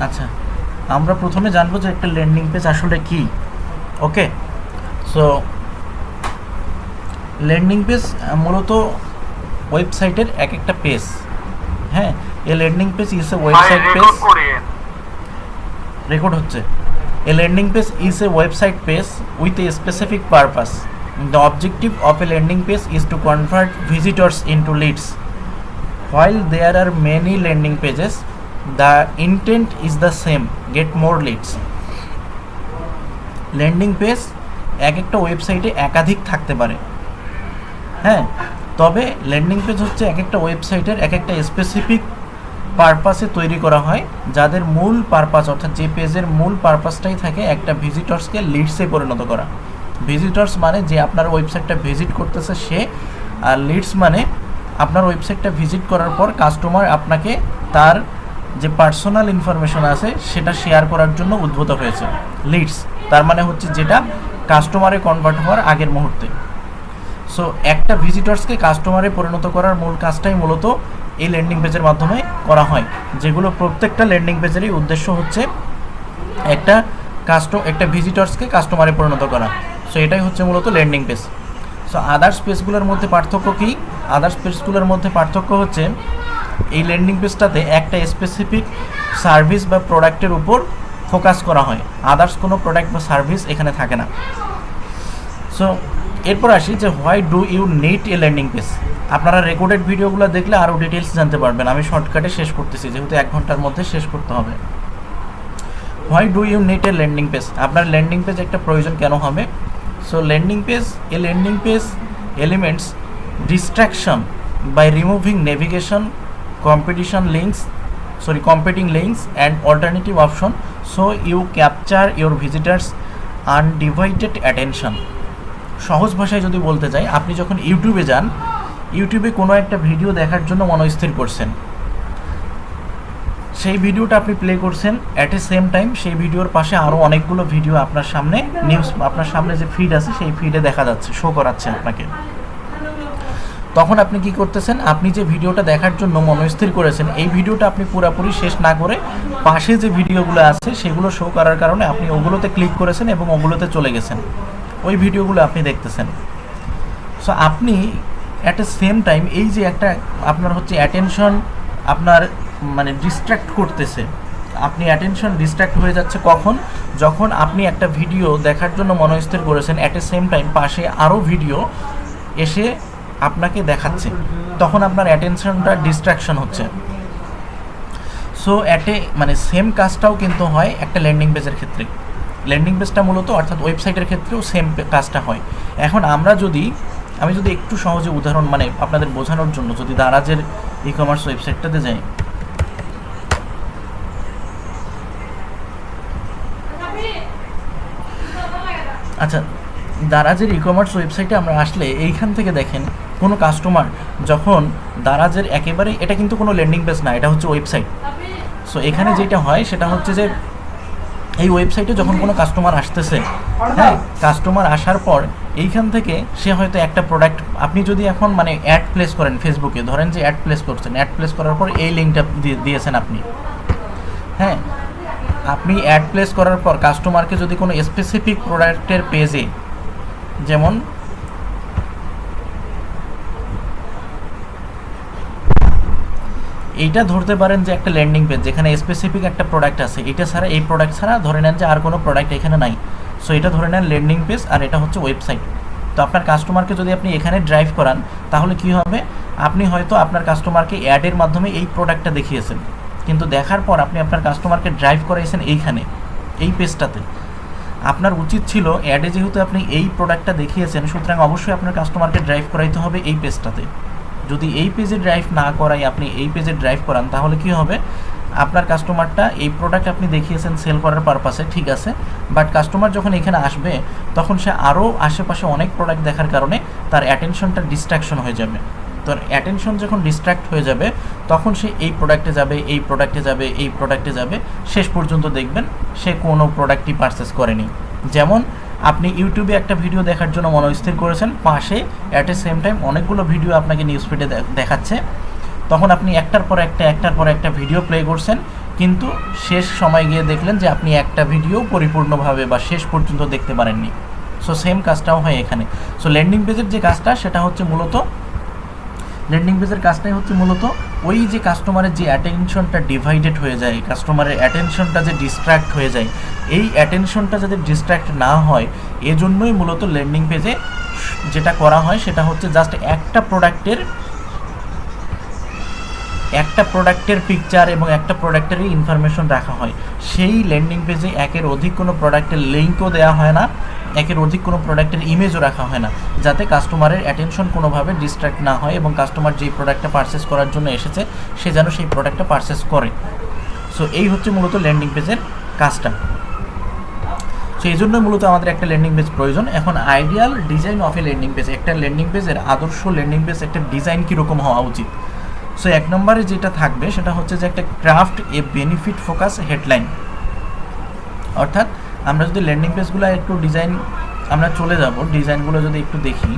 আচ্ছা, আমরা প্রথমে জানবো যে একটা ল্যান্ডিং পেজ আসলে কি। ওকে, সো ল্যান্ডিং পেজ মূলত ওয়েবসাইটের এক একটা পেজ। হ্যাঁ, a landing page is a website page. Record হচ্ছে। A landing page is a website page with a specific purpose. The objective of a landing page is to convert visitors into leads. While there are many landing pages, the intent is the same: get more leads. Landing page এক একটা ওয়েবসাইটে একাধিক থাকতে পারে। হ্যাঁ, তবে landing page হচ্ছে এক একটা ওয়েবসাইটের এক একটা স্পেসিফিক পারপাসে তৈরি করা হয়, যাদের মূল পারপাস অর্থাৎ যে পেজের মূল পারপাসটাই থাকে একটা ভিজিটর্সকে লিডসে পরিণত করা। ভিজিটর্স মানে যে আপনার ওয়েবসাইটটা ভিজিট করতেছে সে, আর লিডস মানে আপনার ওয়েবসাইটটা ভিজিট করার পর কাস্টমার আপনাকে তার যে পার্সোনাল ইনফরমেশন আছে সেটা শেয়ার করার জন্য উদ্ভূত হয়েছে। লিডস তার মানে হচ্ছে যেটা কাস্টমারে কনভার্ট হওয়ার আগের মুহূর্তে। সো একটা ভিজিটর্সকে কাস্টমারে পরিণত করার মূল কাজটাই মূলত এই ল্যান্ডিং পেজের মাধ্যমে করা হয়, যেগুলো প্রত্যেকটা ল্যান্ডিং পেজেরই উদ্দেশ্য হচ্ছে একটা ভিজিটর্সকে কাস্টমারে পরিণত করা। সো এটাই হচ্ছে মূলত ল্যান্ডিং পেজ। সো আদার্স পেজগুলোর মধ্যে পার্থক্য কী? আদার্স পেজগুলোর মধ্যে পার্থক্য হচ্ছে এই ল্যান্ডিং পেজটাতে একটা স্পেসিফিক সার্ভিস বা প্রোডাক্টের উপর ফোকাস করা হয়, আদার্স কোনো প্রোডাক্ট বা সার্ভিস এখানে থাকে না। সো এরপর আসি যে why do you need a landing page. আপনারা রেকর্ডেড ভিডিওগুলো দেখলে আরও ডিটেলস জানতে পারবেন, আমি শর্টকাটে শেষ করতেছি যেহেতু 1 ঘন্টার মধ্যে শেষ করতে হবে। Why do you need a landing page, আপনার ল্যান্ডিং পেজ একটা প্রয়োজন কেন হবে? So landing page elements distraction by removing navigation, competing links and alternative option, so you capture your visitors undivided attention. সহজ ভাষায় যদি বলতে চাই, আপনি যখন ইউটিউবে যান, ইউটিউবে কোনো একটা ভিডিও দেখার জন্য মনস্থির করছেন, সেই ভিডিওটা আপনি প্লে করছেন, অ্যাট এ সেম টাইম সেই ভিডিওর পাশে আরও অনেকগুলো ভিডিও আপনার সামনে যে ফিড আছে সেই ফিডে দেখা যাচ্ছে, শো করাচ্ছে আপনাকে। তখন আপনি কি করতেছেন? আপনি যে ভিডিওটা দেখার জন্য মনস্থির করেছেন, এই ভিডিওটা আপনি পুরোপুরি শেষ না করে পাশে যে ভিডিওগুলো আছে সেগুলো শো করার কারণে আপনি ওগুলোতে ক্লিক করেছেন এবং ওগুলোতে চলে গেছেন, ওই ভিডিওগুলো আপনি দেখতেছেন। সো আপনি অ্যাট এ সেম টাইম এই যে একটা আপনার হচ্ছে অ্যাটেনশন আপনার মানে ডিস্ট্র্যাক্ট করতেছে, আপনি অ্যাটেনশন ডিস্ট্র্যাক্ট হয়ে যাচ্ছে কখন? যখন আপনি একটা ভিডিও দেখার জন্য মনস্থির করেছেন, অ্যাট এ সেম টাইম পাশে আরও ভিডিও এসে আপনাকে দেখাচ্ছে, তখন আপনার অ্যাটেনশনটা ডিস্ট্র্যাকশন হচ্ছে। সো সেম কাজটাও কিন্তু হয় একটা ল্যান্ডিং পেজের ক্ষেত্রে। ল্যান্ডিং পেজটা মূলত অর্থাৎ ওয়েবসাইটের ক্ষেত্রেও সেম কাজটা হয়। এখন আমি যদি একটু সহজে উদাহরণ আপনাদের বোঝানোর জন্য যদি দারাজের ই কমার্স ওয়েবসাইটটাতে যাই, আচ্ছা, দারাজের ই কমার্স ওয়েবসাইটে আমরা আসলে এইখান থেকে দেখেন কোনো কাস্টমার যখন দারাজের একেবারেই, এটা কিন্তু কোনো ল্যান্ডিং পেজ না, এটা হচ্ছে ওয়েবসাইট। সো এখানে যেটা হয় সেটা হচ্ছে যে এই ওয়েবসাইটে যখন কোনো কাস্টমার আসতেছে, হ্যাঁ, কাস্টমার আসার পর এইখান থেকে সে হয়তো একটা প্রোডাক্ট, আপনি যদি এখন অ্যাড প্লেস করেন ফেসবুকে, ধরেন যে অ্যাড প্লেস করছেন, অ্যাড প্লেস করার পর এই লিঙ্কটা দিয়েছেন আপনি, হ্যাঁ, আপনি অ্যাড প্লেস করার পর কাস্টমারকে যদি কোনো স্পেসিফিক প্রোডাক্টের পেজে, যেমন এইটা ধরতে পারেন যে একটা ল্যান্ডিং পেজ যেখানে স্পেসিফিক একটা প্রোডাক্ট আছে, এই প্রোডাক্ট ছাড়া ধরে নেন যে আর কোনো প্রোডাক্ট এখানে নাই। সো এটা ধরে নেন ল্যান্ডিং পেজ আর এটা হচ্ছে ওয়েবসাইট। তো আপনার কাস্টমারকে যদি আপনি এখানে ড্রাইভ করান তাহলে কি হবে? আপনি হয়তো আপনার কাস্টমারকে অ্যাডের মাধ্যমে এই প্রোডাক্টটা দেখিয়েছেন, কিন্তু দেখার পর আপনি আপনার কাস্টমারকে ড্রাইভ করাইছেন এইখানে, এই পেজটাতে। আপনার উচিত ছিল অ্যাডে যেহেতু আপনি এই প্রোডাক্টটা দেখিয়েছেন, সুতরাং অবশ্যই আপনার কাস্টমারকে ড্রাইভ করাইতে হবে এই পেজটাতে। যদি এই পেজে ড্রাইভ না করাই আপনি এই পেজে ড্রাইভ করান তাহলে কি হবে? আপনার কাস্টমারটা এই প্রোডাক্ট আপনি দেখিয়েছেন সেল করার পারপাসে, ঠিক আছে, বাট কাস্টমার যখন এখানে আসবে তখন সে আরও আশেপাশে অনেক প্রোডাক্ট দেখার কারণে তার অ্যাটেনশনটা ডিস্ট্রাকশন হয়ে যাবে। তো অ্যাটেনশন যখন ডিস্ট্র্যাক্ট হয়ে যাবে তখন সে এই প্রোডাক্টে যাবে, শেষ পর্যন্ত দেখবেন সে কোনো প্রোডাক্টই পারচেস করেনি। যেমন আপনি ইউটিউবে একটা ভিডিও দেখার জন্য মনস্থির করেছেন, পাশে অ্যাট এ সেম টাইম অনেকগুলো ভিডিও আপনাকে নিউজ ফিডে দেখাচ্ছে, তখন আপনি একটার পর একটা ভিডিও প্লে করছেন, কিন্তু শেষ সময় গিয়ে দেখলেন যে আপনি একটা ভিডিও পরিপূর্ণভাবে বা শেষ পর্যন্ত দেখতে পারেননি। সো সেম কাজটাও হয় এখানে। সো ল্যান্ডিং পেজের যে কাজটা সেটা হচ্ছে মূলত ল্যান্ডিং পেজের কাজটাই হচ্ছে মূলত ওই যে কাস্টমারের যে অ্যাটেনশনটা ডিভাইডেড হয়ে যায়, কাস্টমারের অ্যাটেনশনটা যে ডিস্ট্র্যাক্ট হয়ে যায়, এই অ্যাটেনশনটা যাতে ডিস্ট্র্যাক্ট না হয় এজন্যই মূলত ল্যান্ডিং পেজে যেটা করা হয় সেটা হচ্ছে জাস্ট একটা প্রোডাক্টের পিকচার এবং একটা প্রোডাক্টেরই ইনফরমেশন রাখা হয়। সেই ল্যান্ডিং পেজে একের অধিক কোনো প্রোডাক্টের লিঙ্কও দেওয়া হয় না, একের অধিক কোনো প্রোডাক্টের ইমেজও রাখা হয় না, যাতে কাস্টমারের অ্যাটেনশন কোনোভাবে ডিস্ট্র্যাক্ট না হয় এবং কাস্টমার যেই প্রোডাক্টটা পারচেস করার জন্য এসেছে সে যেন সেই প্রোডাক্টটা পারচেস করে। সো এই হচ্ছে মূলত ল্যান্ডিং পেজের কাজটা। সো এই জন্য মূলত আমাদের একটা ল্যান্ডিং পেজ প্রয়োজন। এখন ideal design of A landing page, একটা ল্যান্ডিং পেজের আদর্শ ল্যান্ডিং পেজ একটা ডিজাইন কীরকম হওয়া উচিত। সো এক নম্বরে যেটা থাকবে সেটা হচ্ছে যে একটা ক্রাফট এ বেনিফিট ফোকাস হেডলাইন। অর্থাৎ আমরা যদি ল্যান্ডিং পেজগুলো একটু ডিজাইন, আমরা চলে যাব ডিজাইনগুলো যদি একটু দেখি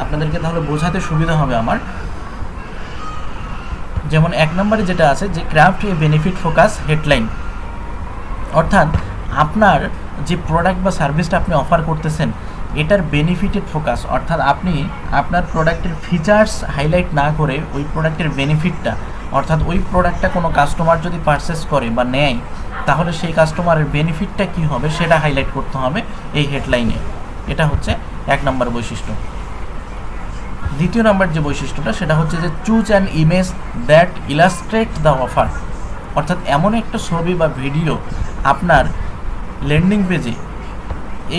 আপনাদেরকে, তাহলে বোঝাতে সুবিধা হবে আমার। যেমন এক নম্বরে যেটা আছে যে ক্রাফট এ বেনিফিট ফোকাস হেডলাইন, অর্থাৎ আপনার যে প্রোডাক্ট বা সার্ভিসটা আপনি অফার করতেছেন এটার বেনিফিটেড ফোকাস, অর্থাৎ আপনি আপনার প্রোডাক্টের ফিচার্স হাইলাইট না করে ওই প্রোডাক্টের বেনিফিটটা, অর্থাৎ ওই প্রোডাক্টটা কোনো কাস্টমার যদি পারচেস করে বা নেয় তাহলে সেই কাস্টমারের বেনিফিটটা কী হবে সেটা হাইলাইট করতে হবে এই হেডলাইনে। এটা হচ্ছে এক নম্বর বৈশিষ্ট্য। দ্বিতীয় নম্বর যে বৈশিষ্ট্যটা সেটা হচ্ছে যে choose an image that illustrate the offer, অর্থাৎ এমন একটা ছবি বা ভিডিও আপনার ল্যান্ডিং পেজে,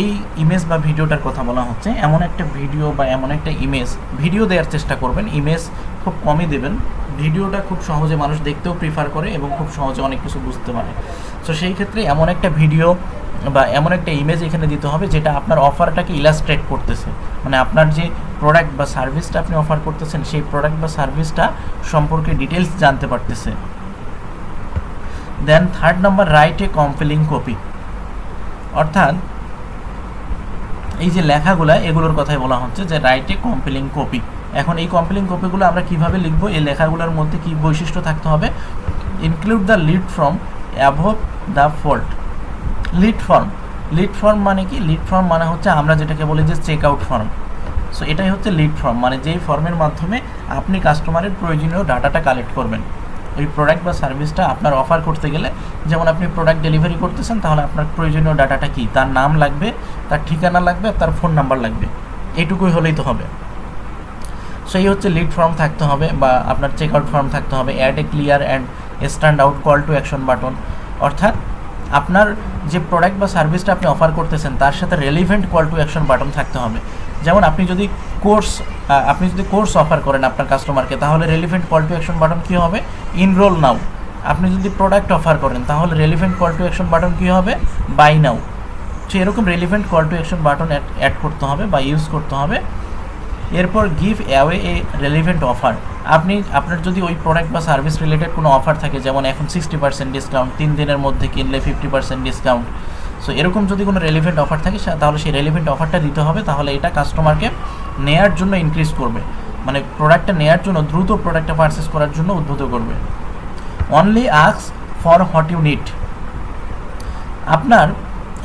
এই ইমেজ বা ভিডিওটার কথা বলা হচ্ছে, এমন একটা ভিডিও বা এমন একটা ভিডিও দেওয়ার চেষ্টা করবেন। ইমেজ খুব কমই দেবেন, ভিডিওটা খুব সহজে মানুষ দেখতেও প্রিফার করে এবং খুব সহজে অনেক কিছু বুঝতে পারে। সো সেই ক্ষেত্রে এমন একটা ভিডিও বা এমন একটা ইমেজ এখানে দিতে হবে যেটা আপনার অফারটাকে ইলাস্ট্রেট করতেছে, মানে আপনার যে প্রোডাক্ট বা সার্ভিসটা আপনি অফার করতেছেন সেই প্রোডাক্ট বা সার্ভিসটা সম্পর্কে ডিটেলস জানতে পারতেছে। Then third number, right a compelling copy, অর্থাৎ এই যে লেখাগুলা এগুলোর কথাই বলা হচ্ছে যে রাইট এ কম্পেলিং কপি। এখন এই কম্পেলিং কপিগুলো আমরা কিভাবে লিখবো, এই লেখাগুলোর মধ্যে কি বৈশিষ্ট্য থাকতে হবে, include the lead form অ্যাভভ the fault. Lead form মানে কি, লিড ফর্ম মানে হচ্ছে আমরা যেটাকে বলি যে চেক আউট ফর্ম। সো এটাই হচ্ছে লিড ফর্ম, মানে যেই ফর্মের মাধ্যমে আপনি কাস্টমারের প্রয়োজনীয় ডাটাটা কালেক্ট করবেন ওই প্রোডাক্ট বা সার্ভিসটা আপনার অফার করতে গেলে। যেমন আপনি প্রোডাক্ট ডেলিভারি করতেছেন, তাহলে আপনার প্রয়োজনীয় ডাটাটা কি, তার নাম লাগবে, তার ঠিকানা লাগবে, তার ফোন নাম্বার লাগবে, এইটুকুই হলেই তো হবে। সো এই হচ্ছে লিড ফর্ম থাকতে হবে বা আপনার চেক আউট ফর্ম থাকতে হবে। Add a clear and stand out call to action button, অর্থাৎ আপনার যে প্রোডাক্ট বা সার্ভিসটা আপনি অফার করতেছেন তার সাথে relevant call to action button থাকতে হবে। যেমন আপনি যদি কোর্স অফার করেন আপনার কাস্টমারকে, তাহলে relevant call to action button কী হবে, ইনরোল নাও। আপনি যদি প্রোডাক্ট অফার করেন তাহলে relevant call to action button কী হবে, বাই নাও। সো এরকম relevant call to action button add করতে হবে বা ইউজ করতে হবে। এরপর give away a relevant offer, আপনার যদি ওই প্রোডাক্ট বা সার্ভিস রিলেটেড কোনো অফার থাকে, যেমন এখন 60% ডিসকাউন্ট, 3 দিনের মধ্যে কিনলে 50% ডিসকাউন্ট, সো এরকম যদি কোনো রেলিভেন্ট অফার থাকে তাহলে সেই রেলিভেন্ট অফারটা দিতে হবে। তাহলে এটা কাস্টমারকে নেয়ার জন্য ইনক্রিজ করবে, মানে প্রোডাক্টটা নেয়ার জন্য, দ্রুত প্রোডাক্টটা পারচেস করার জন্য উদ্বুদ্ধ করবে। Only ask for what you need, আপনার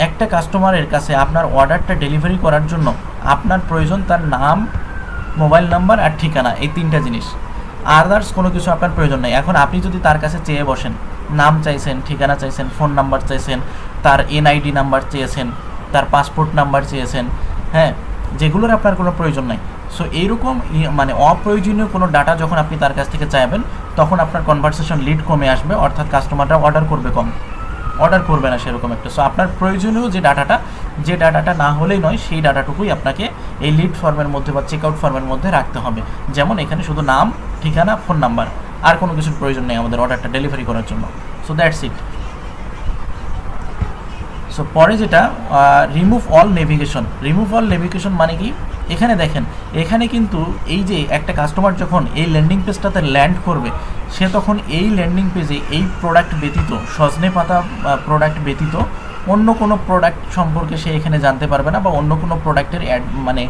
একটা কাস্টমারের কাছে আপনার অর্ডারটা ডেলিভারি করার জন্য আপনার প্রয়োজন তার নাম, মোবাইল নাম্বার আর ঠিকানা, এই 3টা জিনিস। আদার্স কোনো কিছু আপনার প্রয়োজন নেই। এখন আপনি যদি তার কাছে চেয়ে বসেন, নাম চাইছেন, ঠিকানা চাইছেন, ফোন নাম্বার চাইছেন, তার এনআইডি নাম্বার চেয়েছেন, তার পাসপোর্ট নাম্বার চেয়েছেন, হ্যাঁ, যেগুলোর আপনার কোনো প্রয়োজন নাই। সো এইরকম মানে অপ্রয়োজনীয় কোনো ডাটা যখন আপনি তার কাছ থেকে চাইবেন তখন আপনার কনভারসেশন লিড কমে আসবে, অর্থাৎ কাস্টমাররা অর্ডার করবে না সেরকম একটা। সো আপনার প্রয়োজনীয় যে ডাটাটা না হলেই নয়, সেই ডাটাটুকুই আপনাকে এই লিড ফর্মের মধ্যে বা চেকআউট ফর্মের মধ্যে রাখতে হবে। যেমন এখানে শুধু নাম, ঠিকানা, ফোন নাম্বার, আর কোনো কিছুর প্রয়োজন নেই আমাদের অর্ডারটা ডেলিভারি করার জন্য। So that's it. সো পরে যেটা রিমুভ অল নেভিগেশন মানে কি, এখানে দেখেন, এখানে কিন্তু এই যে একটা কাস্টমার যখন এই ল্যান্ডিং পেজটাতে ল্যান্ড করবে, সে তখন এই ল্যান্ডিং পেজে এই প্রোডাক্ট ব্যতীত, সজনে পাতা প্রোডাক্ট ব্যতীত অন্য কোনো প্রোডাক্ট সম্পর্কে সে এখানে জানতে পারবে না, বা অন্য কোনো প্রোডাক্টের মানে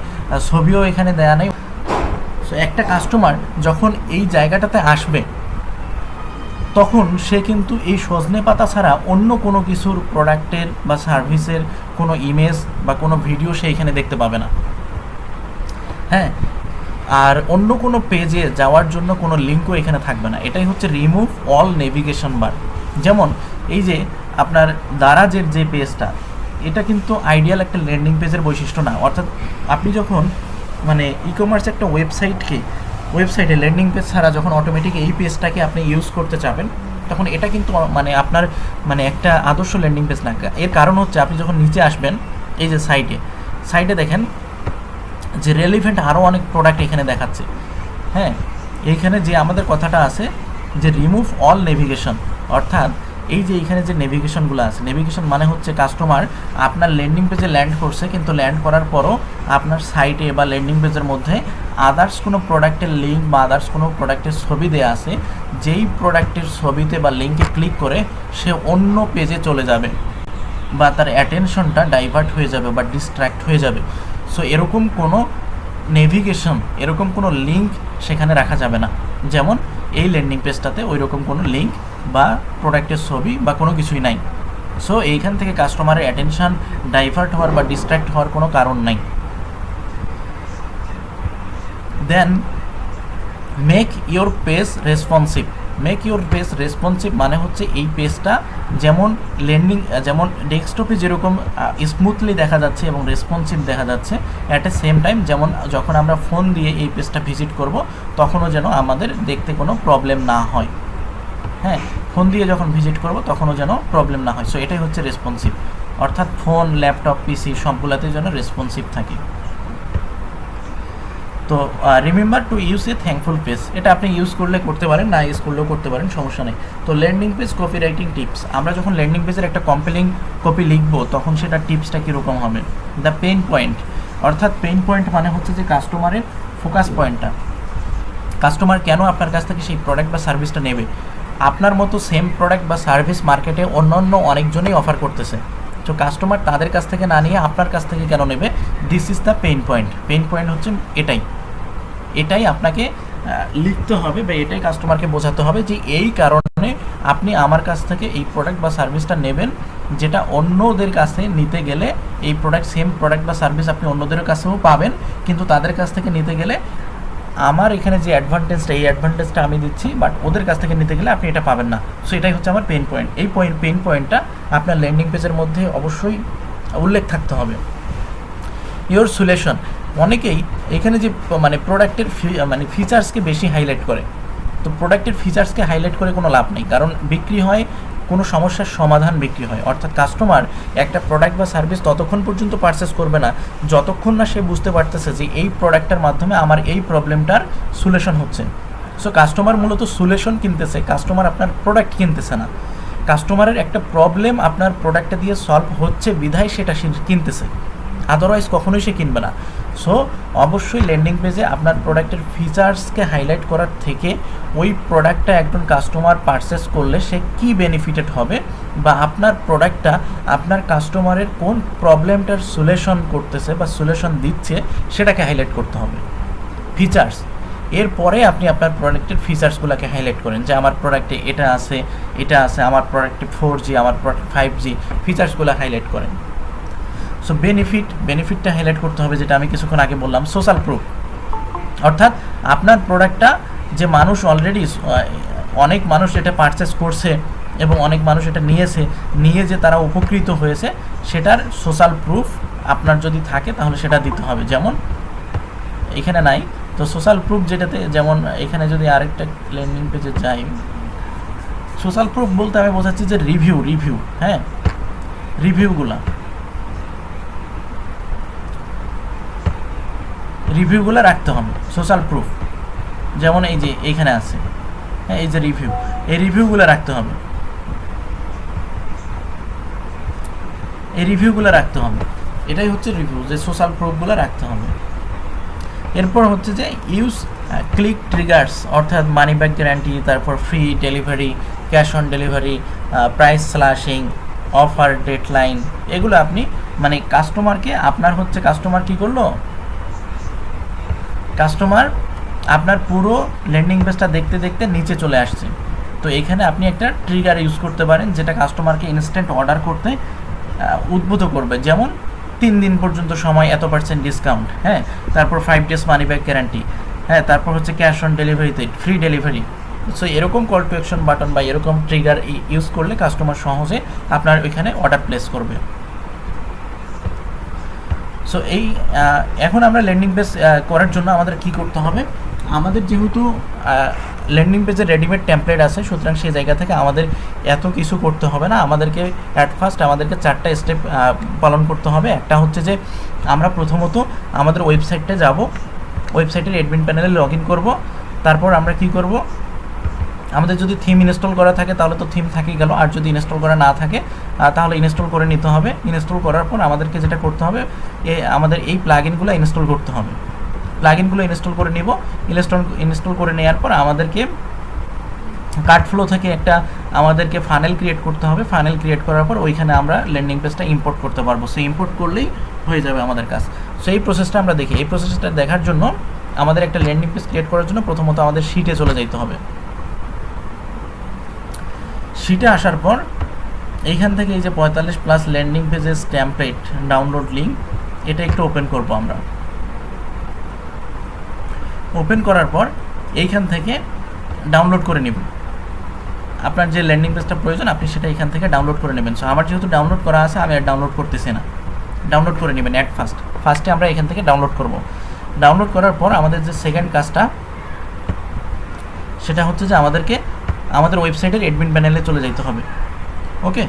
ছবিও এখানে দেয়া নেই। সো একটা কাস্টমার যখন এই জায়গাটাতে আসবে, তখন সে কিন্তু এই সজনে পাতা ছাড়া অন্য কোনো কিছুর প্রোডাক্টের বা সার্ভিসের কোনো ইমেজ বা কোনো ভিডিও সে এখানে দেখতে পাবে না। হ্যাঁ, আর অন্য কোনো পেজে যাওয়ার জন্য কোনো লিঙ্কও এখানে থাকবে না। এটাই হচ্ছে রিমুভ অল নেভিগেশন বার। যেমন এই যে আপনার দারাজের যে পেজটা, এটা কিন্তু আইডিয়াল একটা ল্যান্ডিং পেজের বৈশিষ্ট্য না। অর্থাৎ আপনি যখন মানে ই কমার্স একটা ওয়েবসাইটে ল্যান্ডিং পেজ ছাড়া যখন অটোমেটিক এই পেজটাকে আপনি ইউজ করতে চাবেন, তখন এটা কিন্তু মানে আপনার মানে একটা আদর্শ ল্যান্ডিং পেজ না। এর কারণ হচ্ছে আপনি যখন নিচে আসবেন, এই যে সাইটে দেখেন যে রেলিভেন্ট আরও অনেক প্রোডাক্ট এখানে দেখাচ্ছে। হ্যাঁ, এইখানে যে আমাদের কথাটা আছে যে রিমুভ অল নেভিগেশন, অর্থাৎ এই যে এইখানে যে নেভিগেশনগুলো আছে, নেভিগেশন মানে হচ্ছে কাস্টমার আপনার ল্যান্ডিং পেজে ল্যান্ড করছে, কিন্তু ল্যান্ড করার পরও আপনার সাইটে বা ল্যান্ডিং পেজের মধ্যে আদার্স কোনো প্রোডাক্টের লিঙ্ক বা আদার্স কোনো প্রোডাক্টের ছবি দেওয়া আছে, যেই প্রোডাক্টের ছবিতে বা লিঙ্কে ক্লিক করে সে অন্য পেজে চলে যাবে বা তার অ্যাটেনশনটা ডাইভার্ট হয়ে যাবে বা ডিস্ট্র্যাক্ট হয়ে যাবে। সো এরকম কোনো নেভিগেশন, এরকম কোনো লিঙ্ক সেখানে রাখা যাবে না। যেমন এই ল্যান্ডিং পেজটাতে ওই রকম কোনো লিঙ্ক বা প্রোডাক্টের ছবি বা কোনো কিছুই নাই। সো এইখান থেকে কাস্টমারের অ্যাটেনশন ডাইভার্ট হওয়ার বা ডিস্ট্র্যাক্ট হওয়ার কোনো কারণ নাই। Then make your page responsive. Make your page responsive মানে হচ্ছে এই পেজটা যেমন যেমন ডেস্কটপে যেরকম স্মুথলি দেখা যাচ্ছে এবং রেসপন্সিভ দেখা যাচ্ছে, অ্যাট এ সেম টাইম যেমন যখন আমরা ফোন দিয়ে এই পেজটা ভিজিট করব তখনও যেন আমাদের দেখতে কোনো প্রবলেম না হয়। হ্যাঁ, ফোন দিয়ে যখন ভিজিট করব তখনও যেন প্রবলেম না হয়। সো এটাই হচ্ছে রেসপন্সিভ, অর্থাৎ ফোন, ল্যাপটপ, পিসি সবগুলোতে যেন রেসপন্সিভ থাকে। তো remember to use a thankful page, এটা আপনি ইউজ করলে করতে পারেন, না ইউজ করলেও করতে পারেন, সমস্যা নেই। তো landing page copy writing tips, আমরা যখন ল্যান্ডিং পেজের একটা কম্পেলিং কপি লিখব তখন সেটা টিপসটা কীরকম হবে? দ্য পেইন পয়েন্ট, অর্থাৎ পেইন পয়েন্ট মানে হচ্ছে যে কাস্টমারের ফোকাস পয়েন্টটা, কাস্টমার কেন আপনার কাছ থেকে সেই প্রোডাক্ট বা সার্ভিসটা নেবে। আপনার মতো সেম প্রোডাক্ট বা সার্ভিস মার্কেটে অন্যান্য অনেকজনই অফার করতেছে, তো কাস্টমার তাদের কাছ থেকে না নিয়ে আপনার কাছ থেকে কেন নেবে? This is the pain point. Pain point হচ্ছে এটাই আপনাকে লিখতে হবে বা এটাই কাস্টমারকে বোঝাতে হবে যে এই কারণে আপনি আমার কাছ থেকে এই প্রোডাক্ট বা সার্ভিসটা নেবেন, যেটা অন্যদের কাছে নিতে গেলে এই সেম প্রোডাক্ট বা সার্ভিস আপনি অন্যদের কাছেও পাবেন, কিন্তু তাদের কাছ থেকে নিতে গেলে আমার এখানে যে অ্যাডভান্টেজটা, এই অ্যাডভান্টেজটা আমি দিচ্ছি, বাট ওদের কাছ থেকে নিতে গেলে আপনি এটা পাবেন না। সো এটাই হচ্ছে আমার পেইন পয়েন্ট। এই পেইন পয়েন্টটা আপনার ল্যান্ডিং পেজের মধ্যে অবশ্যই উল্লেখ থাকতে হবে। ইওর সলিউশন, অনেকেই এখানে যে মানে প্রোডাক্টের ফিচার্সকে বেশি হাইলাইট করে, তো প্রোডাক্টের ফিচার্সকে হাইলাইট করে কোনো লাভ নেই, কারণ বিক্রি হয় কোনো সমস্যার সমাধান বিক্রি হয়। অর্থাৎ কাস্টমার একটা প্রোডাক্ট বা সার্ভিস ততক্ষণ পর্যন্ত পারচেস করবে না যতক্ষণ না সে বুঝতে পারতেছে যে এই প্রোডাক্টটার মাধ্যমে আমার এই প্রবলেমটার সলিউশন হচ্ছে। সো কাস্টমার মূলত সলিউশন কিনতেছে, কাস্টমার আপনার প্রোডাক্ট কিনতেছে না। কাস্টমারের একটা প্রবলেম আপনার প্রোডাক্টটা দিয়ে সলভ হচ্ছে বিধায় সেটা কিনতেছে, আদারওয়াইজ কখনোই সে কিনবে না। সো অবশ্যই ল্যান্ডিং পেজে আপনার প্রোডাক্টের ফিচার্সকে হাইলাইট করার থেকে ওই প্রোডাক্টটা একজন কাস্টমার পারচেস করলে সে কী বেনিফিটেড হবে বা আপনার প্রোডাক্টটা আপনার কাস্টমারের কোন প্রবলেমটার সলিউশন করতেছে বা সলিউশন দিচ্ছে সেটাকে হাইলাইট করতে হবে। ফিচার্স, এরপরে আপনি আপনার প্রোডাক্টের ফিচার্সগুলোকে হাইলাইট করেন যে আমার প্রোডাক্টে এটা আছে, আমার প্রোডাক্টে 4G, আমার প্রোডাক্ট 5G, ফিচার্সগুলো হাইলাইট করেন। সো বেনিফিটটা হাইলাইট করতে হবে, যেটা আমি কিছুক্ষণ আগে বললাম। সোশ্যাল প্রুফ, অর্থাৎ আপনার প্রোডাক্টটা যে মানুষ অলরেডি অনেক মানুষ এটা পারচেস করছে এবং অনেক মানুষ এটা নিয়ে যে তারা উপকৃত হয়েছে, সেটার সোশ্যাল প্রুফ আপনার যদি থাকে তাহলে সেটা দিতে হবে। যেমন এখানে নাই, তো সোশ্যাল প্রুফ যেটাতে, যেমন এখানে যদি আরেকটা ল্যান্ডিং পেজে যাই, সোশ্যাল প্রুফ বলতে আমি বোঝাচ্ছি যে রিভিউ, হ্যাঁ, রিভিউগুলো রাখতে হবে সোশ্যাল প্রুফ। যেমন এই যে এইখানে আছে, হ্যাঁ, এই যে এই রিভিউগুলো রাখতে হবে, এটাই হচ্ছে রিভিউ, যে সোশ্যাল প্রুফগুলো রাখতে হবে। এরপর হচ্ছে যে ইউজ ক্লিক ট্রিগার্স, অর্থাৎ মানি ব্যাক গ্যারান্টি, তারপর free delivery, cash on delivery, price slashing, offer deadline, এগুলো আপনি মানে কাস্টমার কী করলো, কাস্টমার আপনার পুরো ল্যান্ডিং পেজটা দেখতে নিচে চলে আসছে, তো এখানে আপনি একটা ট্রিগার ইউজ করতে পারেন যেটা কাস্টমারকে ইনস্ট্যান্ট অর্ডার করতে উদ্বুদ্ধ করবে, যেমন 3 দিন পর্যন্ত সময়, এত % ডিসকাউন্ট, হ্যাঁ, তারপর 5 days মানি ব্যাক গ্যারান্টি, হ্যাঁ, তারপর হচ্ছে ক্যাশ অন ডেলিভারিতে ফ্রি ডেলিভারি। সো এরকম কল টু অ্যাকশন বাটন বা এরকম ট্রিগার ইউজ করলে কাস্টমার সহজে আপনার ওইখানে অর্ডার প্লেস করবে। সো এই এখন আমরা ল্যান্ডিং পেজ করার জন্য আমাদের কি করতে হবে, আমাদের যেহেতু ল্যান্ডিং পেজের রেডিমেড টেমপ্লেট আছে, সুতরাং সেই জায়গা থেকে আমাদের এত কিছু করতে হবে না। আমাদেরকে অ্যাট ফার্স্ট আমাদেরকে 4টা স্টেপ পালন করতে হবে। একটা হচ্ছে যে আমরা প্রথমত আমাদের ওয়েবসাইটে যাব, ওয়েবসাইটের অ্যাডমিন প্যানেলে লগ ইন করবো। তারপর আমরা কি করব, আমাদের যদি থিম ইনস্টল করা থাকে তাহলে তো থিম থাকেই গেল, আর যদি ইনস্টল করা না থাকে তাহলে ইনস্টল করে নিতে হবে। ইনস্টল করার পর আমাদেরকে যেটা করতে হবে, আমাদের এই প্লাগইনগুলো ইনস্টল করতে হবে। প্লাগইনগুলো ইনস্টল করে নিব। ইনস্টল করে নেওয়ার পর আমাদেরকে কার্টফ্লো থেকে একটা আমাদেরকে ফানেল ক্রিয়েট করতে হবে। ফানেল ক্রিয়েট করার পর ওইখানে আমরা ল্যান্ডিং পেজটা ইম্পোর্ট করতে পারবো। সো ইম্পোর্ট করলেই হয়ে যাবে আমাদের কাজ। সো এই প্রসেসটা আমরা দেখি। এই প্রসেসটা দেখার জন্য আমাদের একটা ল্যান্ডিং পেজ ক্রিয়েট করার জন্য প্রথমত আমাদের শিটে চলে যেতে হবে। শিটে আসার পর এইখান থেকে এই যে 45+ landing pages template download link, এটা একটু ওপেন করব আমরা। ওপেন করার পর এইখান থেকে ডাউনলোড করে নেব। আপনার যে ল্যান্ডিং পেজটা প্রয়োজন আপনি সেটা এখান থেকে ডাউনলোড করে নেবেন। সো আমার যেহেতু ডাউনলোড করা আছে আমি আর ডাউনলোড করতেছি না, ডাউনলোড করে নেবেন অ্যাট ফার্স্টে আমরা এখান থেকে ডাউনলোড করব। ডাউনলোড করার পর আমাদের যে সেকেন্ড কাজটা সেটা হচ্ছে যে আমাদেরকে আমাদের ওয়েবসাইটের অ্যাডমিন প্যানেলে চলে যেতে হবে। ওকে,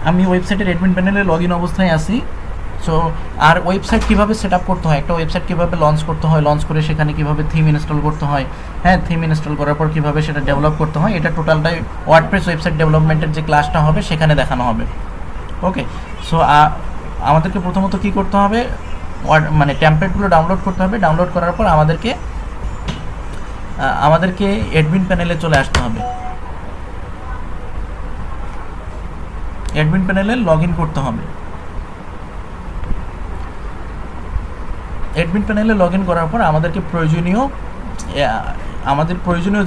আমি ওয়েবসাইটের অ্যাডমিন প্যানেলে লগ ইন অবস্থায় আছি। সো আর ওয়েবসাইট কীভাবে সেট আপ করতে হয়, একটা ওয়েবসাইট কীভাবে লঞ্চ করতে হয়, লঞ্চ করে সেখানে কীভাবে থিম ইনস্টল করতে হয়, হ্যাঁ, থিম ইনস্টল করার পর কীভাবে সেটা ডেভেলপ করতে হয়, এটা টোটালটাই ওয়ার্ডপ্রেস ওয়েবসাইট ডেভেলপমেন্টের যে ক্লাসটা হবে সেখানে দেখানো হবে। ওকে, সো আমাদেরকে প্রথমত কী করতে হবে, মানে টেমপ্লেটগুলো ডাউনলোড করতে হবে। ডাউনলোড করার পর আমাদেরকে অ্যাডমিন প্যানেলে চলে আসতে হবে। অ্যাডমিন প্যানেলে লগ ইন করতে হবে। অ্যাডমিন প্যানেলে লগ ইন করার পর আমাদেরকে প্রয়োজনীয়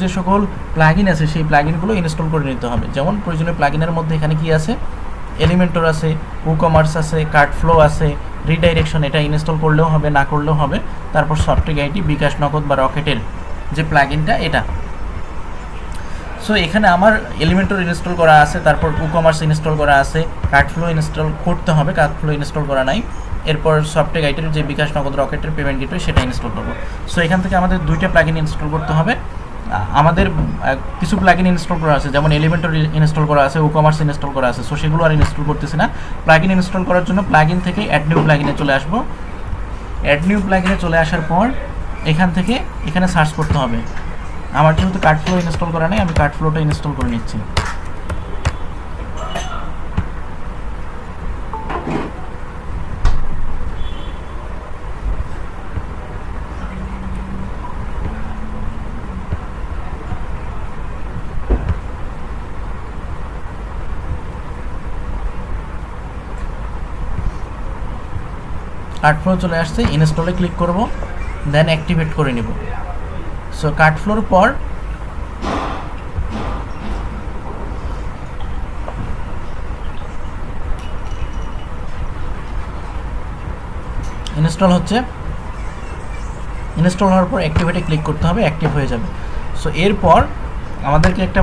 যে সকল প্লাগইন আছে সেই প্লাগইনগুলো ইনস্টল করে নিতে হবে। যেমন প্রয়োজনীয় প্লাগইনের মধ্যে এখানে কি আছে, এলিমেন্টর আছে, WooCommerce আছে, কার্টফ্লো আছে, রিডাইরেকশন, এটা ইনস্টল করলেও হবে, না করলেও হবে। তারপর সফটওয়্যার আইটি, বিকাশ নগদ বা রকেটের যে প্লাগইনটা এটা। সো এখানে আমার এলিমেন্টর ইনস্টল করা আছে, তারপর WooCommerce ইনস্টল করা আছে, কার্টফ্লো ইনস্টল করতে হবে, কার্টফ্লো ইনস্টল করা নাই। এরপর সফটওয়্যার আইটির যে বিকাশ নগদ রকেটের পেমেন্ট গেটওয়ে সেটা ইনস্টল করবো। সো এখান থেকে আমাদের 2টা প্লাগইন ইনস্টল করতে হবে। আমাদের কিছু প্লাগইন ইনস্টল করা আছে, যেমন এলিমেন্টর ইনস্টল করা আছে, WooCommerce ইনস্টল করা আছে। সো সেগুলো আর ইনস্টল করতেছি না। প্লাগইন ইনস্টল করার জন্য প্লাগইন থেকে অ্যাড নিউ প্লাগইনে চলে আসবো। অ্যাড নিউ প্লাগইনে চলে আসার পর এখান থেকে এখানে সার্চ করতে হবে। আমার যেহেতু কার্টফ্লো ইনস্টল করা নেই, আমি কার্টফ্লোটা ইনস্টল করে নিচ্ছি। কার্টফ্লো চলে আসছে, ইনস্টলে ক্লিক করব, দেন অ্যাক্টিভেট করে নিব। সো কার্টফ্লোর পর ইনস্টল হচ্ছে। ইনস্টল হওয়ার পর অ্যাক্টিভেটে ক্লিক করতে হবে, অ্যাক্টিভ হয়ে যাবে। সো এরপর আমাদেরকে একটা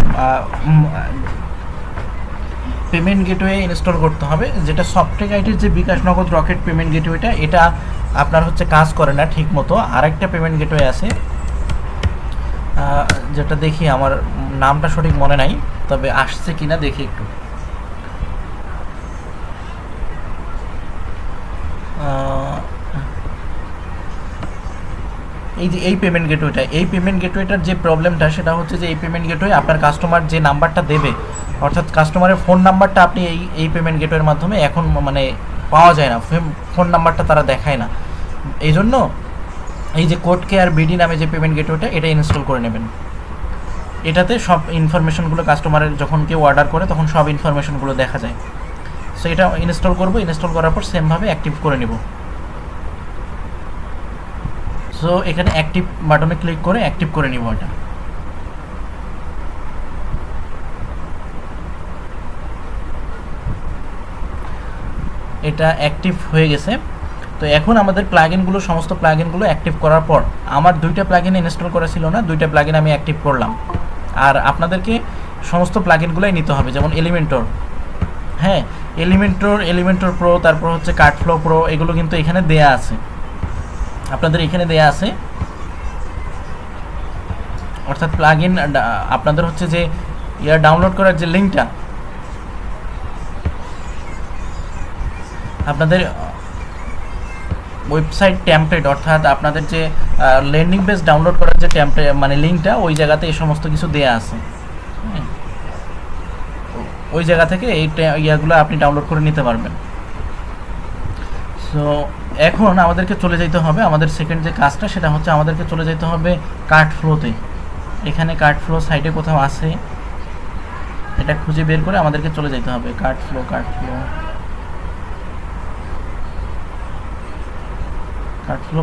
পেমেন্ট গেটওয়ে ইনস্টল করতে হবে, যেটা সফটওয়্যার আইটির যে বিকাশ নগদ রকেট পেমেন্ট গেটওয়েটা, এটা আপনার হচ্ছে কাজ করে না ঠিক মতো। আরেকটা পেমেন্ট গেটওয়ে আছে, যেটা দেখি আমার নামটা সঠিক মনে নাই, তবে আসছে কিনা দেখি একটু। এই যে এই পেমেন্ট গেটওয়েটার যে প্রবলেমটা সেটা হচ্ছে যে এই পেমেন্ট গেটওয়ে আপনার কাস্টমার যে নাম্বারটা দেবে, অর্থাৎ কাস্টমারের ফোন নাম্বারটা আপনি এই পেমেন্ট গেটওয়ের মাধ্যমে এখন মানে পাওয়া যায় না, ফোন নাম্বারটা তারা দেখায় না। এই জন্য এই যে কোড কেয়ার বিডি নামে যে পেমেন্ট গেটওয়েটা, এটা ইনস্টল করে নেবেন। এটাতে সব ইনফরমেশনগুলো কাস্টমারের যখন কেউ অর্ডার করে তখন সব ইনফরমেশনগুলো দেখা যায়। সো এটা ইনস্টল করব, ইনস্টল করার পর সেমভাবে অ্যাক্টিভ করে নেব। সো এখানে অ্যাক্টিভ বাটনে ক্লিক করে অ্যাক্টিভ করে নিব এটা। এটা অ্যাক্টিভ হয়ে গেছে। তো এখন আমাদের প্লাগইনগুলো সমস্ত প্লাগইনগুলো অ্যাক্টিভ করার পর আমার 2টা প্লাগইন ইনস্টল করা ছিল না, 2টা প্লাগইন আমি অ্যাক্টিভ করলাম। আর আপনাদেরকে সমস্ত প্লাগইনগুলোই নিতে হবে, যেমন এলিমেন্টর, হ্যাঁ এলিমেন্টর প্রো, তারপর হচ্ছে কার্ডফ্লো প্রো, এগুলো কিন্তু এখানে দেয়া আছে, আপনাদের এখানে দেয়া আছে। অর্থাৎ প্লাগইন আপনাদের হচ্ছে যে ডাউনলোড করার যে লিঙ্কটা আপনাদের ওয়েবসাইট টেমপ্লেট, অর্থাৎ আপনাদের যে ল্যান্ডিং পেজ ডাউনলোড করার যে টেমপ্লেট মানে লিঙ্কটা, ওই জায়গাতে এই সমস্ত কিছু দেয়া আছে। ওই জায়গা থেকে এই ইয়াগুলো আপনি ডাউনলোড করে নিতে পারবেন। সো এখন আমাদেরকে চলে যেতে হবে, আমাদের সেকেন্ড যে কাজটা সেটা হচ্ছে আমাদেরকে চলে যেতে হবে কার্ডফ্লোতে। এখানে কার্ডফ্লো সাইটে কোথাও আছে, এটা খুঁজে বের করে আমাদেরকে চলে যেতে হবে। কার্ডফ্লো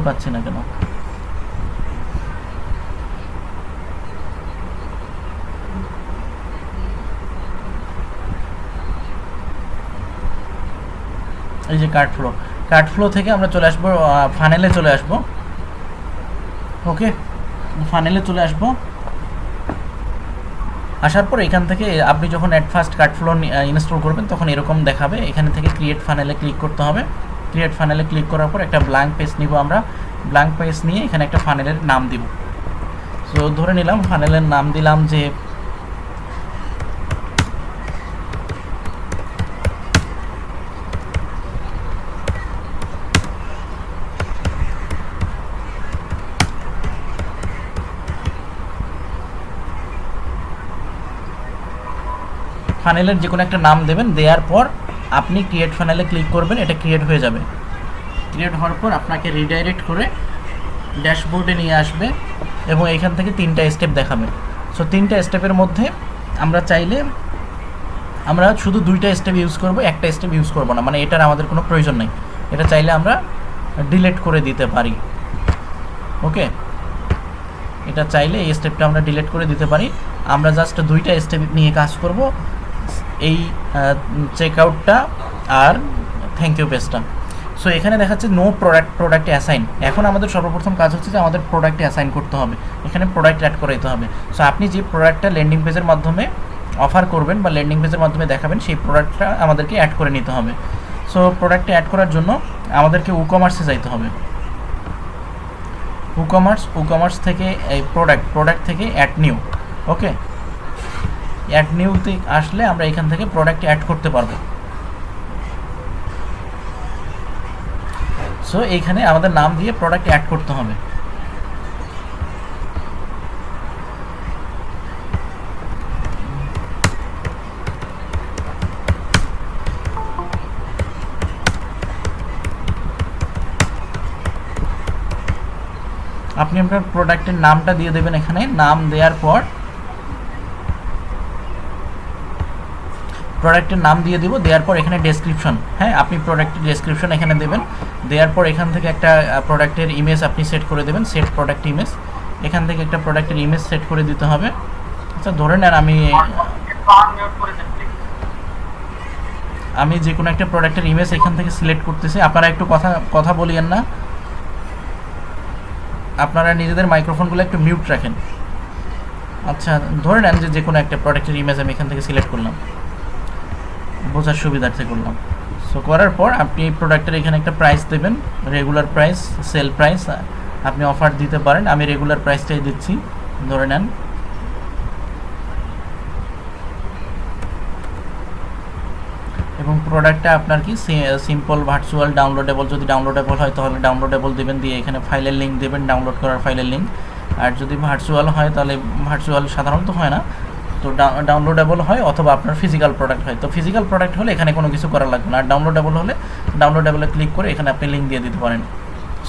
পাচ্ছি না কেন? এই যে কার্ডফ্লো থেকে আমরা চলে আসবো ফানেলে চলে আসবো। ওকে, ফানেলে চলে আসবো। আসার পর এখান থেকে আপনি যখন ফার্স্ট কার্ডফ্লো ইনস্টল করবেন তখন এরকম দেখাবে। এখানে থেকে ক্রিয়েট ফানেলে ক্লিক করতে হবে। ক্রিয়েট ফানেলে ক্লিক করার পর একটা ব্ল্যাঙ্ক পেজ নিব আমরা। ব্ল্যাঙ্ক পেজ নিয়ে এখানে একটা ফানেলের নাম দিব। সো ধরে নিলাম ফানেলের নাম দিলাম যে ফানেলের যে কোনো একটা নাম দেবেন। দেওয়ার পর আপনি ক্রিয়েট ফানেলে ক্লিক করবেন, এটা ক্রিয়েট হয়ে যাবে। ক্রিয়েট হওয়ার পর আপনাকে রিডাইরেক্ট করে ড্যাশবোর্ডে নিয়ে আসবে এবং এখান থেকে 3টা স্টেপ দেখাবে। সো 3টা স্টেপের মধ্যে আমরা চাইলে আমরা শুধু 2টা স্টেপ ইউজ করব, একটা স্টেপ ইউজ করব না, মানে এটার আমাদের কোনো প্রয়োজন নেই। এটা চাইলে আমরা ডিলিট করে দিতে পারি। ওকে, এটা চাইলে এই স্টেপটা আমরা ডিলিট করে দিতে পারি। আমরা জাস্ট 2টা স্টেপ নিয়ে কাজ করব, এই চেকআউটটা আর থ্যাংক ইউ পেজটা। সো এখানে দেখাচ্ছে নো প্রোডাক্টে অ্যাসাইন। এখন আমাদের সর্বপ্রথম কাজ হচ্ছে যে আমাদের প্রোডাক্টে অ্যাসাইন করতে হবে, এখানে প্রোডাক্ট অ্যাড করে দিতে হবে। সো আপনি যে প্রোডাক্টটা ল্যান্ডিং পেজের মাধ্যমে অফার করবেন বা ল্যান্ডিং পেজের মাধ্যমে দেখাবেন, সেই প্রোডাক্টটা আমাদেরকে অ্যাড করে নিতে হবে। সো প্রোডাক্টে অ্যাড করার জন্য আমাদেরকে ই-কমার্সে যাইতে হবে। ই-কমার্স থেকে এই প্রোডাক্ট থেকে অ্যাড নিউ। ওকে, অ্যাড নিউতে আসলে আমরা এখান থেকে প্রোডাক্ট অ্যাড করতে পারবো। সো এইখানে আমাদের নাম দিয়ে প্রোডাক্ট অ্যাড করতে হবে। আপনি আপনার প্রোডাক্টের নামটা দিয়ে দেবেন। এখানে নাম দেওয়ার পর প্রোডাক্টের নাম দিয়ে দিব। দেওয়ার পর এখানে ডেসক্রিপশন, হ্যাঁ আপনি প্রোডাক্টের ডেসক্রিপশন এখানে দেবেন। দেওয়ার পর এখান থেকে একটা প্রোডাক্টের ইমেজ আপনি সেট করে দেবেন, সেট প্রোডাক্ট ইমেজ। এখান থেকে একটা প্রোডাক্টের ইমেজ সেট করে দিতে হবে। আচ্ছা ধরে নেন আমি যে কোনো একটা প্রোডাক্টের ইমেজ এখান থেকে সিলেক্ট করতেছি। আপনারা একটু কথা বলিয়েন না, আপনারা নিজেদের মাইক্রোফোনগুলো একটু মিউট রাখেন। আচ্ছা ধরে নেন যে কোনো একটা প্রোডাক্টের ইমেজ আমি এখান থেকে সিলেক্ট করলাম, বোঝার সুবিধার্থে করলাম। সো করার পর আপনি প্রোডাক্টের এখানে একটা প্রাইস দেবেন, রেগুলার প্রাইস, সেল প্রাইস, আপনি অফার দিতে পারেন। আমি রেগুলার প্রাইসটাই দিচ্ছি, ধরে নেন। এবং প্রোডাক্টটা আপনার কি সিম্পল ভার্চুয়াল ডাউনলোডেবল, যদি ডাউনলোডেবল হয় তাহলে ডাউনলোডেবল দেবেন, দিয়ে এখানে ফাইলের লিঙ্ক দেবেন, ডাউনলোড করার ফাইলের লিঙ্ক। আর যদি ভার্চুয়াল হয় তাহলে ভার্চুয়াল সাধারণত হয় না, তো ডাউনলোডেবল হয়, অথবা আপনার ফিজিক্যাল প্রোডাক্ট হয়। তো ফিজিক্যাল প্রোডাক্ট হলে এখানে কোনো কিছু করা লাগবে না, আর ডাউনলোডেবল হলে ডাউনলোডেবলে ক্লিক করে এখানে আপনি লিঙ্ক দিয়ে দিতে পারেন।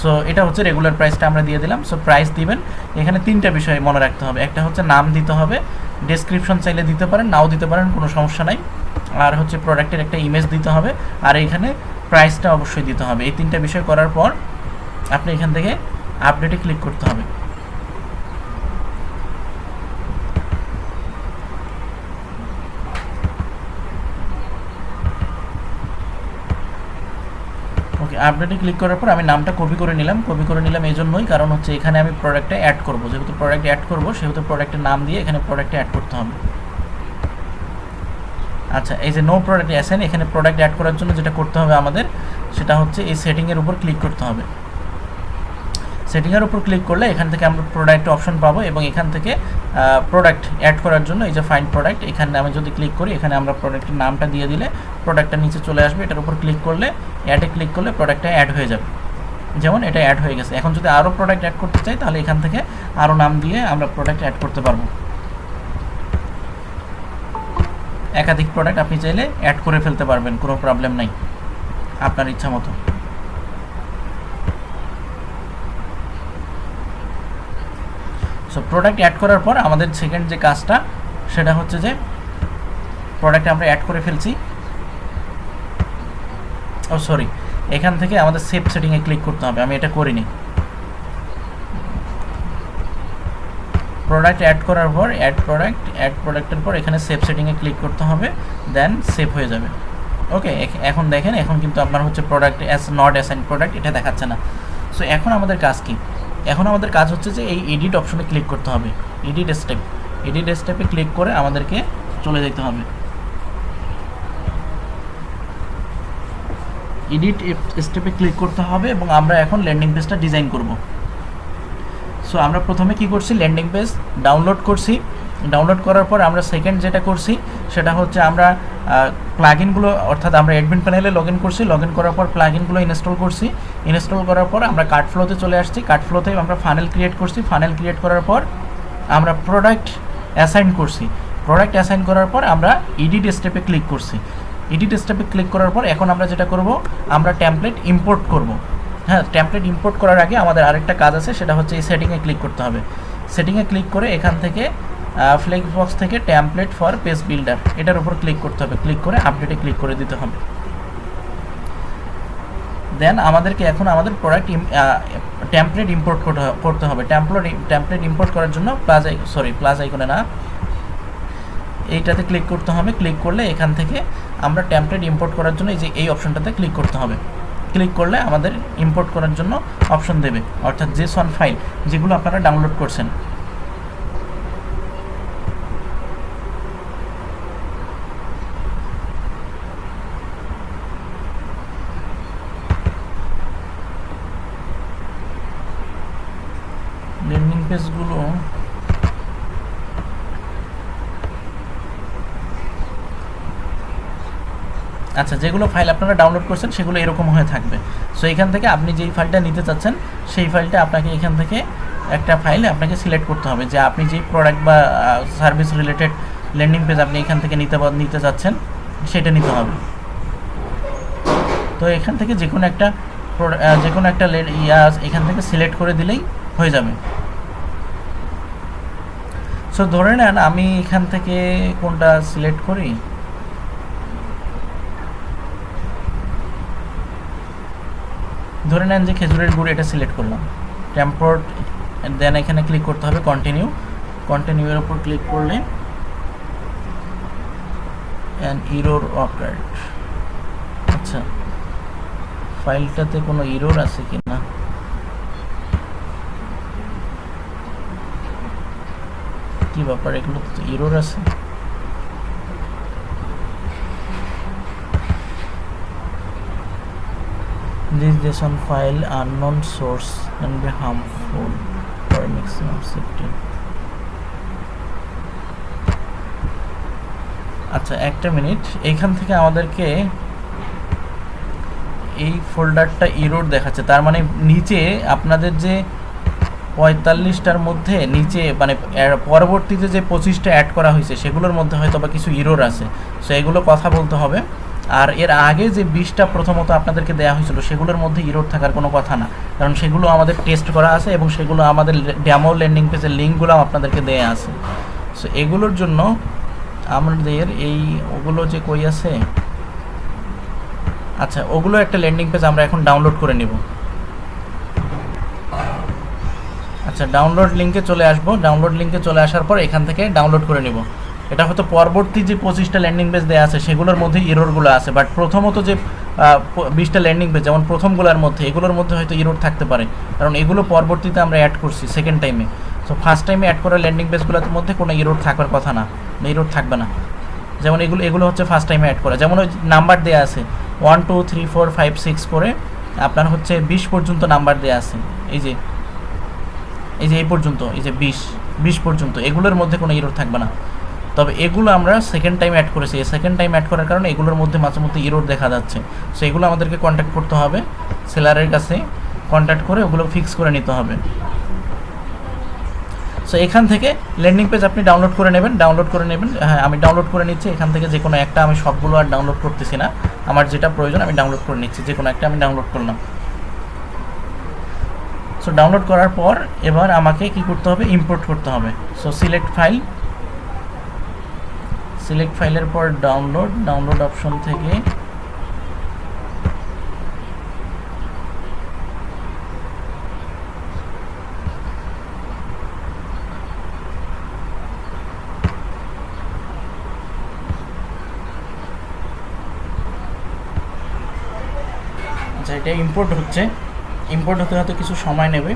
সো এটা হচ্ছে রেগুলার প্রাইসটা আমরা দিয়ে দিলাম। সো প্রাইস দিবেন, এখানে 3টা বিষয় মনে রাখতে হবে। একটা হচ্ছে নাম দিতে হবে, ডেসক্রিপশন চাইলে দিতে পারেন, নাও দিতে পারেন, কোনো সমস্যা নাই। আর হচ্ছে প্রোডাক্টের একটা ইমেজ দিতে হবে, আর এখানে প্রাইসটা অবশ্যই দিতে হবে। এই 3টা বিষয় করার পর আপনি এখান থেকে আপডেটে ক্লিক করতে হবে। আপডেটে ক্লিক করার পর আমি নামটা কপি করে নিলাম এই জন্যই, কারণ হচ্ছে এখানে আমি প্রোডাক্টটা অ্যাড করব, যেহেতু প্রোডাক্ট অ্যাড করব সেহেতু প্রোডাক্টের নাম দিয়ে এখানে প্রোডাক্টে অ্যাড করতে হবে। আচ্ছা, এই যে নো প্রোডাক্ট অ্যাসাইন, এখানে প্রোডাক্ট অ্যাড করার জন্য যেটা করতে হবে আমাদের সেটা হচ্ছে এই সেটিংয়ের উপর ক্লিক করতে হবে। সেটিংয়ের উপর ক্লিক করলে এখান থেকে আমরা প্রোডাক্ট অপশন পাবো এবং এখান থেকে প্রোডাক্ট অ্যাড করার জন্য এই যে ফাইন্ড প্রোডাক্ট, এখানে আমি যদি ক্লিক করি এখানে আমরা প্রোডাক্টের নামটা দিয়ে দিলে প্রোডাক্টটা নিচে চলে আসবে। এটার উপর ক্লিক করলে অ্যাডে ক্লিক করলে প্রোডাক্টটা অ্যাড হয়ে যাবে। যেমন এটা অ্যাড হয়ে গেছে। এখন যদি আরও প্রোডাক্ট অ্যাড করতে চাই তাহলে এখান থেকে আরও নাম দিয়ে আমরা প্রোডাক্ট অ্যাড করতে পারবো। একাধিক প্রোডাক্ট আপনি চাইলে অ্যাড করে ফেলতে পারবেন, কোনো প্রবলেম নাই, আপনার ইচ্ছা মতো। সো প্রোডাক্ট অ্যাড করার পর আমাদের সেকেন্ড যে কাজটা সেটা হচ্ছে যে প্রোডাক্ট আমরা অ্যাড করে ফেলছি। ও সরি, এখান থেকে আমাদের সেভ সেটিংয়ে ক্লিক করতে হবে, আমি এটা করিনি। প্রোডাক্ট অ্যাড করার পর অ্যাড প্রোডাক্টের পর এখানে সেভ সেটিংয়ে ক্লিক করতে হবে, দেন সেভ হয়ে যাবে। ওকে, এখন দেখেন এখন কিন্তু আপনার হচ্ছে product as not assign product এটা দেখাচ্ছে না। সো এখন আমাদের কাজ কি? এখন আমাদের কাজ হচ্ছে যে এই এডিট অপশনে ক্লিক করতে হবে। এডিট স্টেপে ক্লিক করে আমাদেরকে চলে যেতে হবে। এডিট স্টেপে ক্লিক করতে হবে এবং আমরা এখন ল্যান্ডিং পেজটা ডিজাইন করব। সো আমরা প্রথমে কি করছি, ল্যান্ডিং পেজ ডাউনলোড করছি। ডাউনলোড করার পর আমরা সেকেন্ড যেটা করছি সেটা হচ্ছে আমরা প্লাগইনগুলো, অর্থাৎ আমরা অ্যাডমিন প্যানেলে লগ ইন করছি। লগ ইন করার পর প্লাগইনগুলো ইনস্টল করছি। ইনস্টল করার পর আমরা কার্ট ফ্লোতে চলে আসছি। কার্ট ফ্লোতে আমরা ফানেল ক্রিয়েট করছি। ফানেল ক্রিয়েট করার পর আমরা প্রোডাক্ট অ্যাসাইন করছি। প্রোডাক্ট অ্যাসাইন করার পর আমরা এডিট স্টেপে ক্লিক করছি। এডিট স্টেপে ক্লিক করার পর এখন আমরা যেটা করব, আমরা টেমপ্লেট ইম্পোর্ট করব। হ্যাঁ, টেমপ্লেট ইম্পোর্ট করার আগে আমাদের আরেকটা কাজ আছে, সেটা হচ্ছে এই সেটিংয়ে ক্লিক করতে হবে। সেটিংয়ে ক্লিক করে এখান থেকে ফ্লেক্স বক্স থেকে টেমপ্লেট ফর পেজ বিল্ডার এটার উপর ক্লিক করতে হবে। ক্লিক করে আপডেটে ক্লিক করে দিতে হবে। দেন আমাদেরকে এখন আমাদের প্রোডাক্ট টেমপ্লেট ইম্পোর্ট করতে হবে। টেমপ্লেট ইম্পোর্ট করার জন্য প্লাস আইকনে না, এইটাতে ক্লিক করতে হবে। ক্লিক করলে এখান থেকে আমরা টেমপ্লেট ইম্পোর্ট করার জন্য এই অপশনটাতে ক্লিক করতে হবে। ক্লিক করলে আমাদের ইম্পোর্ট করার জন্য অপশন দেবে, অর্থাৎ জেসন ফাইল যেগুলো আপনারা ডাউনলোড করছেন। ল্যান্ডিং পেজগুলো আচ্ছা, যেগুলো ফাইল আপনারা ডাউনলোড করছেন সেগুলো এরকম হয়ে থাকবে। সো এখান থেকে আপনি যেই ফাইলটা নিতে চাচ্ছেন সেই ফাইলটা আপনাকে এখান থেকে একটা ফাইল আপনাকে সিলেক্ট করতে হবে, যে আপনি যেই প্রোডাক্ট বা সার্ভিস রিলেটেড ল্যান্ডিং পেজ আপনি এখান থেকে নিতে চাচ্ছেন সেটা নিতে হবে। তো এখান থেকে যে কোনো একটা এখান থেকে সিলেক্ট করে দিলেই হয়ে যাবে। সো ধরে নেন আমি এখান থেকে কোনটা সিলেক্ট করি, ধরে নেন যে খেজুরের গুড়, এটা সিলেক্ট করলাম। টেম্পোর্ট, দেন এখানে ক্লিক করতে হবে কন্টিনিউ এর উপর ক্লিক করলে অ্যান্ড ইরর অকার্ড। আচ্ছা, ফাইলটাতে কোনো ইরর আছে কি না, কি ব্যাপার, এগুলো তো ইরর আছে। This JSON file unknown source can be harmful for maximum safety. আচ্ছা, একটা মিনিট, এইখান থেকে আমাদেরকে এই ফোল্ডারটা ইরর দেখাচ্ছে, তার মানে নিচে আপনাদের যে 45টার মধ্যে নিচে মানে পরবর্তীতে যে 25টা অ্যাড করা হয়েছে সেগুলোর মধ্যে হয়তো বা কিছু ইরর আছে। সো এগুলো কথা বলতে হবে। আর এর আগে যে 20টা প্রথমত আপনাদেরকে দেওয়া হয়েছিল সেগুলোর মধ্যে ইরর থাকার কোনো কথা না, কারণ সেগুলো আমাদের টেস্ট করা আছে এবং সেগুলো আমাদের ডেমো ল্যান্ডিং পেজের লিঙ্কগুলো আপনাদেরকে দেয়া আছে। সো এগুলোর জন্য আমাদের ওগুলো যে কই আছে, আচ্ছা ওগুলো একটা ল্যান্ডিং পেজ আমরা এখন ডাউনলোড করে নিব। আচ্ছা, ডাউনলোড লিঙ্কে চলে আসবো। ডাউনলোড লিঙ্কে চলে আসার পর এখান থেকে ডাউনলোড করে নিব। এটা হয়তো পরবর্তী যে 25টা ল্যান্ডিং পেজ দেওয়া আছে সেগুলোর মধ্যে ইরোরগুলো আছে, বাট প্রথমত যে 20টা ল্যান্ডিং পেজ যেমন প্রথমগুলোর মধ্যে এগুলোর মধ্যে হয়তো ইরোর থাকতে পারে, কারণ এগুলো পরবর্তীতে আমরা অ্যাড করছি সেকেন্ড টাইমে। সো ফার্স্ট টাইমে অ্যাড করা ল্যান্ডিং পেজগুলোর মধ্যে কোনো ইরোর থাকার কথা না, ইরোর থাকবে না। যেমন এগুলো হচ্ছে ফার্স্ট টাইমে অ্যাড করা, যেমন ওই নাম্বার দেওয়া আছে 1 2 3 4 5 6 করে আপনার হচ্ছে 20 পর্যন্ত নাম্বার দেওয়া আছে, এই যে এই পর্যন্ত, এই যে 20 পর্যন্ত, এগুলোর মধ্যে কোনো ইরোর থাকবে না। তবে এগুলো আমরা সেকেন্ড টাইম অ্যাড করেছি, এই সেকেন্ড টাইম অ্যাড করার কারণে এগুলোর মধ্যে মাঝে মধ্যে ইরোর দেখা যাচ্ছে। সো এগুলো আমাদেরকে কন্ট্যাক্ট করতে হবে, সেলারের কাছে কন্ট্যাক্ট করে ওগুলো ফিক্স করে নিতে হবে। সো এখান থেকে ল্যান্ডিং পেজ আপনি ডাউনলোড করে নেবেন। হ্যাঁ, আমি ডাউনলোড করে নিচ্ছি এখান থেকে যে কোনো একটা, আমি সবগুলো আর ডাউনলোড করতেছি না, আমার যেটা প্রয়োজন আমি ডাউনলোড করে নিচ্ছি, যে কোনো একটা আমি ডাউনলোড করলাম। সো ডাউনলোড করার পর এবার আমাকে কি করতে হবে, ইম্পোর্ট করতে হবে। সো সিলেক্ট ফাইলের পর ডাউনলোড অপশন থেকে এটা ইম্পোর্ট হতে হতে কিছু সময় নেবে।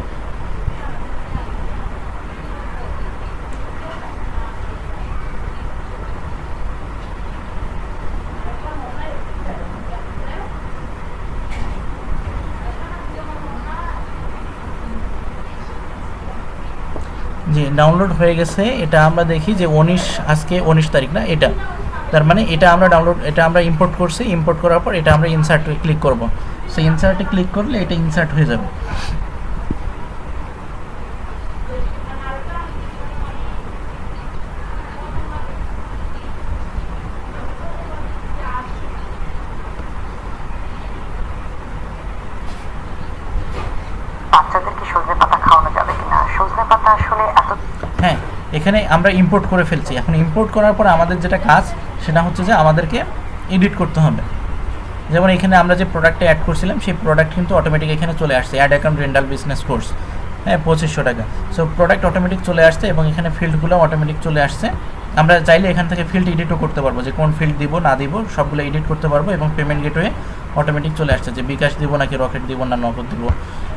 জি, ডাউনলোড হয়ে গেছে। এটা আমরা দেখি যে আজকে 19 তারিখ না, এটা তার মানে এটা আমরা ইম্পোর্ট করছি। ইম্পোর্ট করার পর এটা আমরা ইনসার্টে ক্লিক করব। সো ইনসার্টে ক্লিক করলে এটা ইনসার্ট হয়ে যাবে। বাচ্চাদেরকে সজনে পাতা খাওয়ানো যাবে কিনা? সজনে পাতা আসলে এত, হ্যাঁ, এখানে আমরা ইম্পোর্ট করে ফেলছি। এখন ইম্পোর্ট করার পর আমাদের যেটা কাজ সেটা হচ্ছে যে আমাদেরকে এডিট করতে হবে। যেমন এখানে আমরা যে প্রোডাক্টটা অ্যাড করছিলাম সেই প্রোডাক্ট কিন্তু অটোমেটিক এখানে চলে আসছে, add account rental business course, হ্যাঁ 2500 টাকা। সো প্রোডাক্ট অটোমেটিক চলে আসছে এবং এখানে ফিল্ডগুলো অটোমেটিক চলে আসছে। আমরা চাইলে এখান থেকে ফিল্ড এডিটও করতে পারবো, যে কোন ফিল্ড দিব না দিব সবগুলো এডিট করতে পারবো। এবং পেমেন্ট গেটওয়ে অটোমেটিক চলে আসছে, যে বিকাশ দিব নাকি রকেট দিব না নগদ দিব।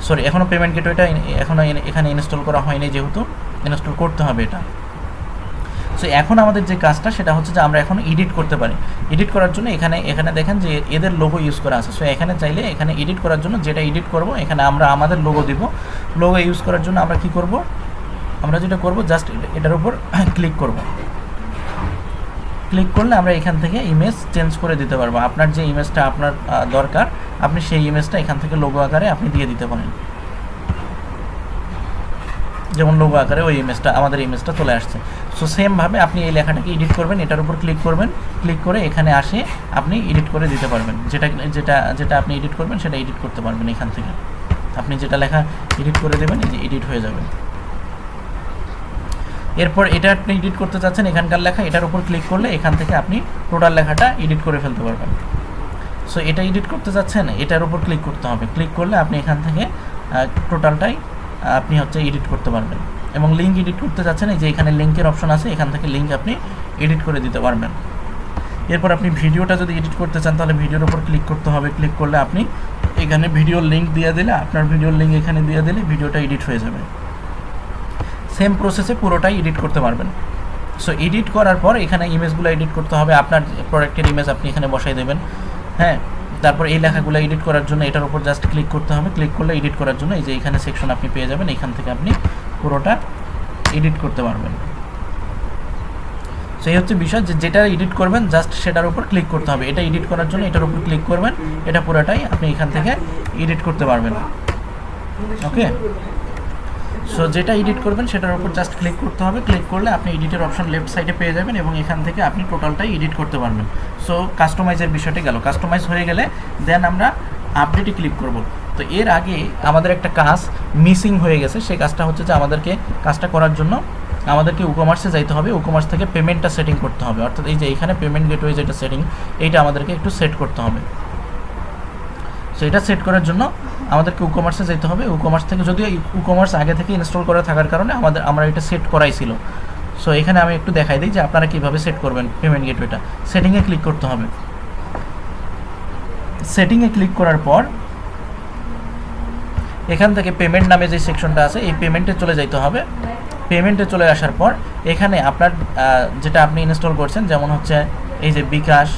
সরি, এখনও পেমেন্ট গেটওয়েটা এখনও এখানে ইনস্টল করা হয়নি, যেহেতু ইনস্টল করতে হবে এটা। সো এখন আমাদের যে কাজটা সেটা হচ্ছে যে আমরা এখন এডিট করতে পারি। এডিট করার জন্য এখানে দেখেন যে এদের লোগো ইউজ করা আছে। সো এখানে চাইলে এখানে এডিট করার জন্য যেটা এডিট করব এখানে আমরা আমাদের লোগো দিব। লোগো ইউজ করার জন্য আমরা কি করব, আমরা যেটা করব জাস্ট এটার উপর ক্লিক করব। ক্লিক করলে আমরা এখান থেকে ইমেজ চেঞ্জ করে দিতে পারবো। আপনার যে ইমেজটা আপনার দরকার আপনি সেই ইমেজটা এখান থেকে লোগো আকারে আপনি দিয়ে দিতে পারেন। যেমন লোগো আকারে ওই ইমেজটা, আমাদের ইমেজটা চলে আসছে। সো সেমভাবে আপনি এই লেখাটাকে এডিট করবেন, এটার উপর ক্লিক করবেন, ক্লিক করে এখানে আসে আপনি এডিট করে দিতে পারবেন। যেটা আপনি এডিট করবেন সেটা এডিট করতে পারবেন এখান থেকে। আপনি যেটা লেখা এডিট করে দেবেন, এই যে এডিট হয়ে যাবে। এরপর এটা আপনি এডিট করতে চাচ্ছেন এখানকার লেখা, এটার উপর ক্লিক করলে এখান থেকে আপনি টোটাল লেখাটা এডিট করে ফেলতে পারবেন। সো এটা এডিট করতে চাচ্ছেন, এটার উপর ক্লিক করতে হবে। ক্লিক করলে আপনি এখান থেকে টোটালটাই আপনি হচ্ছে এডিট করতে পারবেন। এবং লিঙ্ক এডিট করতে চাচ্ছেন, এই যে এখানে লিঙ্কের অপশন আছে, এখান থেকে লিঙ্ক আপনি এডিট করে দিতে পারবেন। এরপর আপনি ভিডিওটা যদি এডিট করতে চান তাহলে ভিডিওর উপর ক্লিক করতে হবে। ক্লিক করলে আপনি এখানে ভিডিওর লিঙ্ক দিয়ে দিলে, আপনার ভিডিওর লিঙ্ক এখানে দিয়ে দিলে ভিডিওটা এডিট হয়ে যাবে। সেম প্রসেসে পুরোটাই এডিট করতে পারবেন। সো এডিট করার পর এখানে ইমেজগুলো এডিট করতে হবে। আপনার প্রোডাক্টের ইমেজ আপনি এখানে বসাই দেবেন, হ্যাঁ। তারপর এই লেখাগুলো এডিট করার জন্য এটার উপর জাস্ট ক্লিক করতে হবে। ক্লিক করলে এডিট করার জন্য এই যে এখানে সেকশন আপনি পেয়ে যাবেন, এখান থেকে আপনি পুরোটা এডিট করতে পারবেন। সো এই হচ্ছে বিষয়, যে যেটা এডিট করবেন জাস্ট সেটার উপর ক্লিক করতে হবে। এটা এডিট করার জন্য এটার উপর ক্লিক করবেন, এটা পুরোটাই আপনি এখান থেকে এডিট করতে পারবেন। ওকে, সো যেটা এডিট করবেন সেটার উপর জাস্ট ক্লিক করতে হবে। ক্লিক করলে আপনি এডিটের অপশন লেফট সাইডে পেয়ে যাবেন এবং এখান থেকে আপনি টোটালটাই এডিট করতে পারবেন। সো কাস্টমাইজের বিষয়টা গেল। কাস্টমাইজ হয়ে গেলে দেন আমরা আপডেটে ক্লিক করব। তো এর আগে আমাদের একটা কাজ মিসিং হয়ে গেছে। সেই কাজটা হচ্ছে যে আমাদেরকে কাজটা করার জন্য আমাদেরকে উকমার্সে যাইতে হবে। উকমার্স থেকে পেমেন্টটা সেটিং করতে হবে, অর্থাৎ এই যে এখানে পেমেন্ট গেটওয়ে যেটা সেটিং, এইটা আমাদেরকে একটু সেট করতে হবে। সো এটা সেট করার জন্য আমাদেরকে উকমার্সে যেতে হবে। উকমার্স থেকে, যদিও উকমার্স আগে থেকে ইনস্টল করা থাকার কারণে আমরা এটা সেট করাই ছিল। সো এখানে আমি একটু দেখাই দিই যে আপনারা কীভাবে সেট করবেন পেমেন্ট গেটওয়েটা। সেটিংয়ে ক্লিক করতে হবে। সেটিংয়ে ক্লিক করার পর এখান থেকে পেমেন্ট নামে যে সেকশনটা আছে এই পেমেন্টে চলে যাইতে হবে। পেমেন্টে চলে আসার পর এখানে আপনার যেটা আপনি ইনস্টল করছেন, যেমন হচ্ছে এই যে বিকাশ,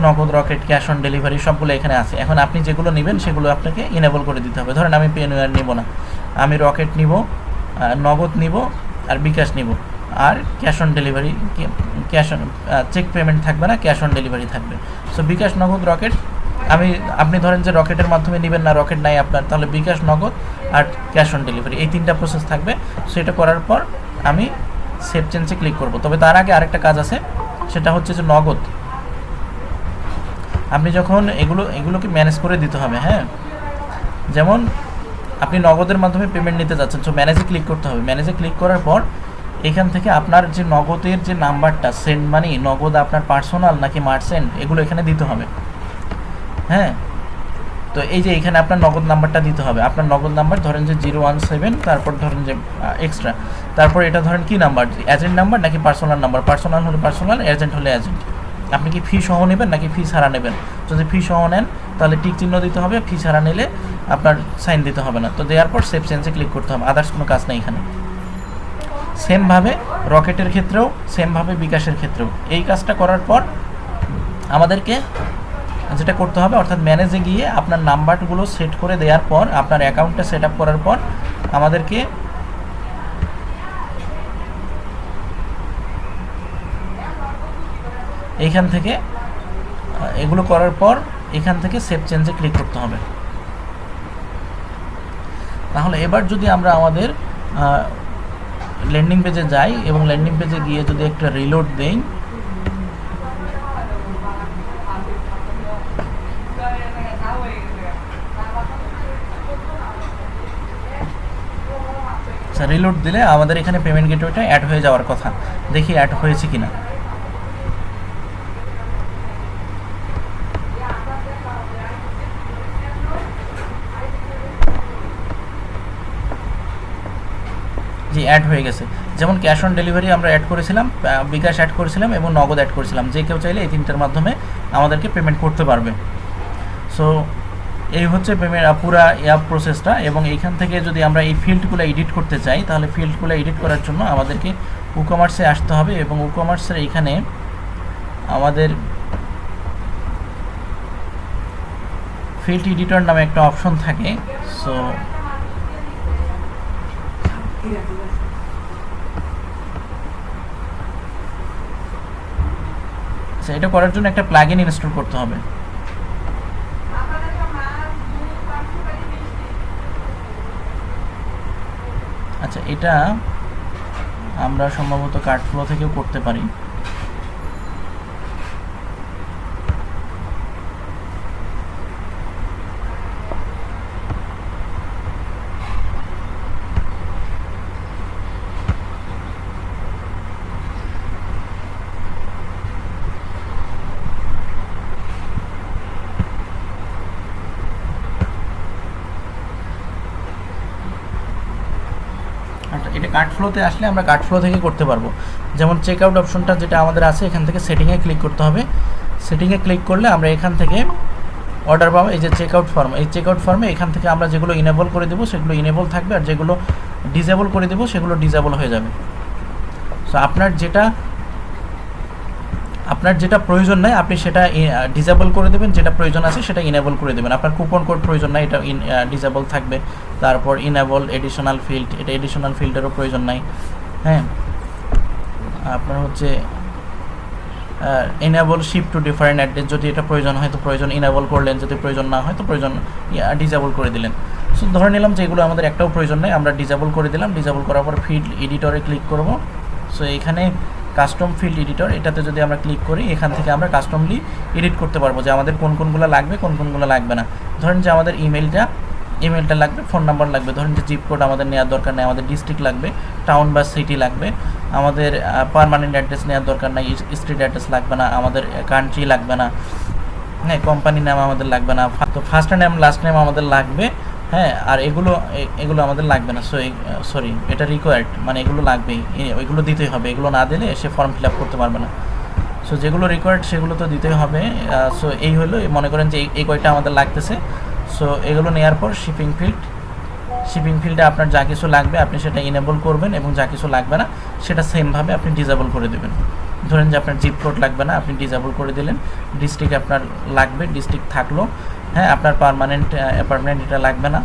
Nagad, rocket, cash on delivery সবগুলো এখানে আছে। এখন আপনি যেগুলো নেবেন সেগুলো আপনাকে ইনেবল করে দিতে হবে। ধরেন আমি পেনওয়্যার নিব না, আমি রকেট নিব, নগদ নিব, আর বিকাশ নিব, আর cash on delivery, check payment থাকবে না, ক্যাশ অন ডেলিভারি থাকবে। সো বিকাশ, নগদ, রকেট, আপনি ধরেন যে রকেটের মাধ্যমে নেবেন না, রকেট নাই আপনার, তাহলে বিকাশ, নগদ আর ক্যাশ অন ডেলিভারি এই 3টা প্রসেস থাকবে। সো এটা করার পর আমি সেভ চেঞ্জে ক্লিক করব। তবে তার আগে আরেকটা কাজ আছে, সেটা হচ্ছে যে নগদ আপনি যখন এগুলোকে ম্যানেজ করে দিতে হবে। হ্যাঁ, যেমন আপনি নগদের মাধ্যমে পেমেন্ট নিতে যাচ্ছেন, সো ম্যানেজে ক্লিক করতে হবে। ম্যানেজে ক্লিক করার পর এখান থেকে আপনার যে নগদের যে নাম্বারটা, সেন্ড মানি, নগদ আপনার পার্সোনাল নাকি মার্চেন্ট, এগুলো এখানে দিতে হবে। হ্যাঁ, তো এই যে এখানে আপনার নগদ নাম্বারটা দিতে হবে। আপনার নগদ নাম্বার ধরেন যে 017, তারপর ধরেন যে এক্সট্রা, তারপর এটা ধরেন কি নাম্বার, এজেন্ট নাম্বার নাকি পার্সোনাল নাম্বার, পার্সোনাল হলে পার্সোনাল, এজেন্ট হলে এজেন্ট। আপনি কি ফি সহ নেবেন নাকি ফি ছাড়া নেবেন? যদি ফি সহ নেন তাহলে টিক চিহ্ন দিতে হবে, ফি ছাড়া নিলে আপনার সাইন দিতে হবে না। তো দেওয়ার পর সেভ চেঞ্জে ক্লিক করতে হবে, আদার্স কোনো কাজ নেই এখানে। সেমভাবে রকেটের ক্ষেত্রেও, সেমভাবে বিকাশের ক্ষেত্রেও এই কাজটা করার পর আমাদেরকে যেটা করতে হবে, অর্থাৎ ম্যানেজে গিয়ে আপনার নাম্বারগুলো সেট করে দেওয়ার পর, আপনার অ্যাকাউন্টটা সেট আপ করার পর আমাদেরকে এইখান থেকে এগুলো করার পর এখান থেকে সেভ চেঞ্জে ক্লিক করতে হবে। তাহলে এবার যদি আমরা আমাদের ল্যান্ডিং পেজে যাই এবং ল্যান্ডিং পেজে গিয়ে যদি একটা রিলোড দেই, রিলোড দিলে আমাদের এখানে পেমেন্ট গেটওয়েটা অ্যাড হয়ে যাওয়ার কথা। দেখি অ্যাড হয়েছে কিনা। জি, অ্যাড হয়ে গেছে। যেমন ক্যাশ অন ডেলিভারি আমরা অ্যাড করেছিলাম, বিকাশ অ্যাড করেছিলাম এবং নগদ অ্যাড করেছিলাম। যে কেউ চাইলে এই 3টার মাধ্যমে আমাদেরকে পেমেন্ট করতে পারবে। সো এই হচ্ছে পেমেন্ট পুরা অ্যাপ প্রসেসটা। এবং এইখান থেকে যদি আমরা এই ফিল্ডগুলো এডিট করতে চাই, তাহলে ফিল্ডগুলো এডিট করার জন্য আমাদেরকে ই-কমার্সে আসতে হবে। এবং ই-কমার্সের এইখানে আমাদের ফিল্ড এডিটর নামে একটা অপশন থাকে। সো এটা করার জন্য একটা প্লাগইন ইনস্টল করতে হবে। আচ্ছা, এটা আমরা সম্ভবত কার্ডফ্লো থেকেও করতে পারি। এটা কার্ডফ্লোতে আসলে আমরা কার্ডফ্লো থেকে করতে পারবো। যেমন চেক আউট অপশনটা যেটা আমাদের আছে, এখান থেকে সেটিংয়ে ক্লিক করতে হবে। সেটিংয়ে ক্লিক করলে আমরা এখান থেকে অর্ডার পাবো। এই যে চেক আউট ফর্ম, এই চেক আউট ফর্মে এখান থেকে আমরা যেগুলো ইনেবল করে দেবো সেগুলো ইনেবল থাকবে, আর যেগুলো ডিসেবল করে দেবো সেগুলো ডিসেবল হয়ে যাবে। সো আপনার যেটা প্রয়োজন নেই আপনি সেটা ডিসেবল করে দেবেন, যেটা প্রয়োজন আছে সেটা ইনেবল করে দেবেন। আপনার কুপন কোড প্রয়োজন নাই, এটা ডিসেবল থাকবে। তারপর ইনেবল এডিশনাল ফিল্ড, এটা এডিশনাল ফিল্ডেরও প্রয়োজন নাই। হ্যাঁ, আপনার হচ্ছে enable ship to different address, যদি এটা প্রয়োজন হয় তো প্রয়োজন ইনেবল করলেন, যদি প্রয়োজন না হয় তো প্রয়োজন ডিসেবল করে দিলেন। সো ধরে নিলাম যে এগুলো আমাদের একটাও প্রয়োজন নেই, আমরা ডিসেবল করে দিলাম। ডিসেবল করার পর ফিল্ড এডিটরে ক্লিক করব। সো এখানে কাস্টম ফিল্ড এডিটর, এটাতে যদি আমরা ক্লিক করি এখান থেকে আমরা কাস্টমলি এডিট করতে পারবো যে আমাদের কোনগুলো লাগবে, কোনগুলো লাগবে না। ধরেন যে আমাদের ইমেলটা লাগবে, ফোন নাম্বার লাগবে, ধরেন যে জিপ কোড আমাদের নেওয়ার দরকার নেই, আমাদের ডিস্ট্রিক্ট লাগবে, টাউন বা সিটি লাগবে, আমাদের পার্মানেন্ট অ্যাড্রেস নেওয়ার দরকার নাই, স্ট্রিট অ্যাড্রেস লাগবে না, আমাদের কান্ট্রি লাগবে না, হ্যাঁ, কোম্পানি নাম আমাদের লাগবে না, তো ফার্স্ট নেম লাস্ট নেম আমাদের লাগবে, হ্যাঁ, আর এগুলো এগুলো আমাদের লাগবে না। সো সরি, এটা রিকোয়ার্ড, মানে এগুলো লাগবেই, ওইগুলো দিতেই হবে। এগুলো না দিলে সে ফর্ম ফিল আপ করতে পারবে না। সো যেগুলো রিকোয়ার্ড সেগুলো তো দিতেই হবে। সো এই হলো, মনে করেন যে এই কয়টা আমাদের লাগতেছে। সো এগুলো নেওয়ার পর শিপিং ফিল্ডে আপনার যা কিছু লাগবে আপনি সেটা ইনেবল করবেন, এবং যা কিছু লাগবে না সেটা সেমভাবে আপনি ডিসেবল করে দেবেন। ধরেন যে আপনার জিপ কোড লাগবে না, আপনি ডিসেবল করে দিলেন। ডিস্ট্রিক্ট আপনার লাগবে, ডিস্ট্রিক্ট থাকলো। হ্যাঁ, আপনার পার্মানেন্ট অ্যাপার্টমেন্ট এটা লাগবে না।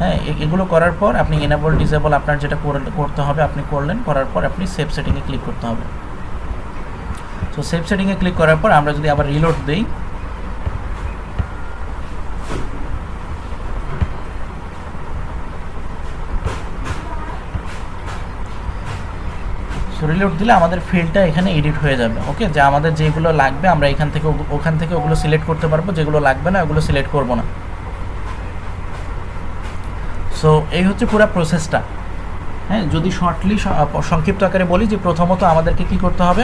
হ্যাঁ, এগুলো করার পর আপনি ইনেবল ডিসেবল আপনার যেটা করতে হবে আপনি করলেন। করার পর আপনি সেভ সেটিংয়ে ক্লিক করতে হবে। সো সেভ সেটিংয়ে ক্লিক করার পর আমরা যদি আবার রিলোড দিই, সো রিলোড দিলে আমাদের ফিল্ডটা এখানে এডিট হয়ে যাবে। ওকে, যে আমাদের যেগুলো লাগবে আমরা এখান থেকে ওখান থেকে ওগুলো সিলেক্ট করতে পারবো, যেগুলো লাগবে না ওগুলো সিলেক্ট করবো না। সো এই হচ্ছে পুরো প্রসেসটা। হ্যাঁ, যদি শর্টলি সংক্ষিপ্ত আকারে বলি, যে প্রথমত আমাদেরকে কি করতে হবে,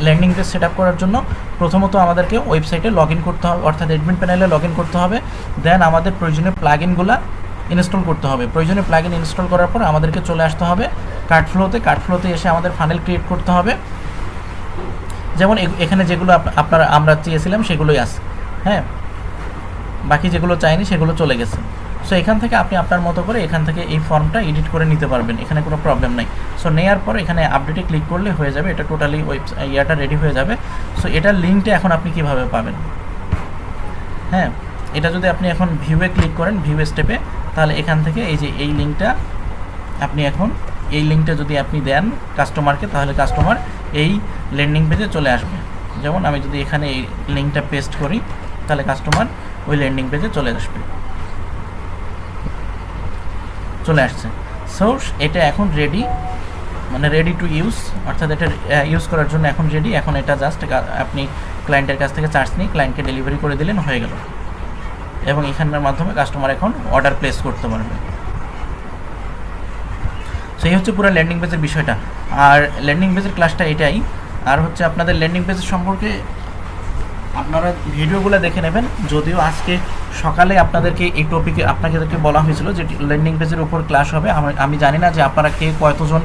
ল্যান্ডিং পেজ সেট আপ করার জন্য প্রথমত আমাদেরকে ওয়েবসাইটে লগ ইন করতে হবে, অর্থাৎ অ্যাডমিন প্যানেলে লগ ইন করতে হবে। দেন আমাদের প্রয়োজনীয় প্লাগইনগুলো ইনস্টল করতে হবে। প্রয়োজনীয় প্লাগইন ইনস্টল করার পর আমাদেরকে চলে আসতে হবে কার্ডফ্লোতে এসে আমাদের ফানেল ক্রিয়েট করতে হবে। যেমন এখানে যেগুলো আমরা চেয়েছিলাম সেগুলোই আছে। হ্যাঁ, বাকি যেগুলো চাইনি সেগুলো চলে গেছে। সো এখান থেকে আপনি আপনার মতো করে এখান থেকে এই ফর্মটা এডিট করে নিতে পারবেন, এখানে কোনো প্রবলেম নাই। সো নেওয়ার পর এখানে আপডেটে ক্লিক করলে হয়ে যাবে, এটা টোটালি ইয়াটা রেডি হয়ে যাবে। সো এটার লিঙ্কটা এখন আপনি কিভাবে পাবেন? হ্যাঁ, এটা যদি আপনি এখন ভিউয়ে ক্লিক করেন, ভিউ স্টেপে, তাহলে এখান থেকে এই যে এই লিঙ্কটা আপনি এখন এই লিঙ্কটা যদি আপনি দেন কাস্টমারকে, তাহলে কাস্টমার এই ল্যান্ডিং পেজে চলে আসবে। যেমন আমি যদি এখানে এই লিঙ্কটা পেস্ট করি, তাহলে কাস্টমার ওই ল্যান্ডিং পেজে চলে আসবে, চলে আসছে। সো এটা এখন রেডি, মানে রেডি টু ইউজ, অর্থাৎ এটা ইউজ করার জন্য এখন রেডি। এখন এটা জাস্ট আপনি ক্লায়েন্টের কাছ থেকে চার্জ নিয়ে ক্লায়েন্টকে ডেলিভারি করে দিলেন, হয়ে গেল। এবং এখানের মাধ্যমে কাস্টমার এখন অর্ডার প্লেস করতে পারবে। সেই হচ্ছে পুরো ল্যান্ডিং পেজের বিষয়টা। আর ল্যান্ডিং পেজের ক্লাসটা এটাই। আর হচ্ছে আপনাদের ল্যান্ডিং পেজের সম্পর্কে আপনারা ভিডিওগুলো দেখে নেবেন। যদিও আজকে সকালে আপনাদেরকে এই টপিকে আপনাদেরকে বলা হয়েছিল যে ল্যান্ডিং পেজের উপর ক্লাস হবে। আমি জানি না যে আপনারা কে কতজন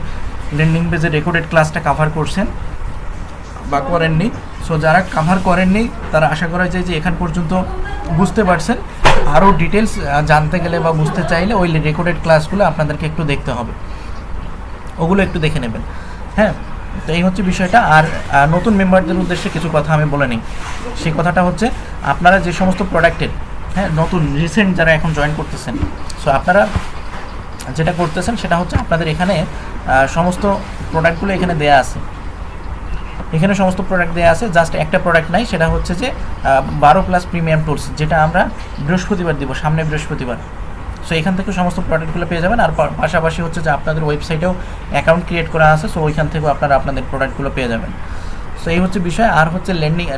ল্যান্ডিং পেজের রেকর্ডেড ক্লাসটা কভার করছেন বা করেননি। সো যারা কভার করেননি তারা আশা করা যায় যে এখান পর্যন্ত বুঝতে পারছেন। আরও ডিটেলস জানতে গেলে বা বুঝতে চাইলে ওই রেকর্ডেড ক্লাসগুলো আপনাদেরকে একটু দেখতে হবে, ওগুলো একটু দেখে নেবেন। হ্যাঁ, তো এই হচ্ছে বিষয়টা। আর নতুন মেম্বারদের উদ্দেশ্যে কিছু কথা আমি বলে নিই। সেই কথাটা হচ্ছে, আপনারা যে সমস্ত প্রোডাক্টের, হ্যাঁ, নতুন রিসেন্ট যারা এখন জয়েন করতেছেন, সো আপনারা যেটা করতেছেন সেটা হচ্ছে আপনাদের এখানে সমস্ত প্রোডাক্টগুলো এখানে দেয়া আছে। এখানে সমস্ত প্রোডাক্ট দেওয়া আছে, জাস্ট একটা প্রোডাক্ট নাই, সেটা হচ্ছে যে 12+ প্রিমিয়াম টুলস, যেটা আমরা বৃহস্পতিবার দিব, সামনে বৃহস্পতিবার। সো এখান থেকে সমস্ত প্রোডাক্টগুলো পেয়ে যাবেন। আর পাশাপাশি হচ্ছে যে আপনাদের ওয়েবসাইটেও অ্যাকাউন্ট ক্রিয়েট করা আছে, সো ওইখান থেকেও আপনারা আপনাদের প্রোডাক্টগুলো পেয়ে যাবেন। সো এই হচ্ছে বিষয়। আর হচ্ছে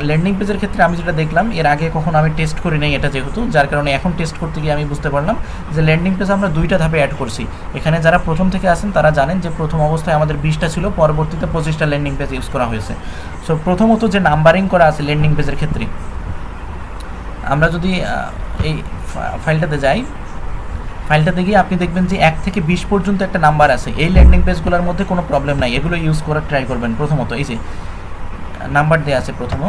ল্যান্ডিং পেজের ক্ষেত্রে আমি যেটা দেখলাম, এর আগে কখনো আমি টেস্ট করি নাই এটা, যেহেতু যার কারণে এখন টেস্ট করতে গিয়ে আমি বুঝতে পারলাম যে ল্যান্ডিং পেজ আমরা 2টা ধাপে অ্যাড করছি। এখানে যারা প্রথম থেকে আসেন তারা জানেন যে প্রথম অবস্থায় আমাদের 20টা ছিল, পরবর্তীতে 25টা ল্যান্ডিং পেজ ইউজ করা হয়েছে। সো প্রথমত যে নাম্বারিং করা আছে ল্যান্ডিং পেজের ক্ষেত্রে, আমরা যদি এই ফাইলটাতে যাই, ফাইলটাতে গিয়ে আপনি দেখবেন যে 1 থেকে 20 পর্যন্ত একটা নাম্বার আছে। এই ল্যান্ডিং পেজগুলোর মধ্যে কোনো প্রবলেম নাই, এগুলো ইউজ করার ট্রাই করবেন। প্রথমত এই যে নাম্বার দেওয়া আছে, প্রথম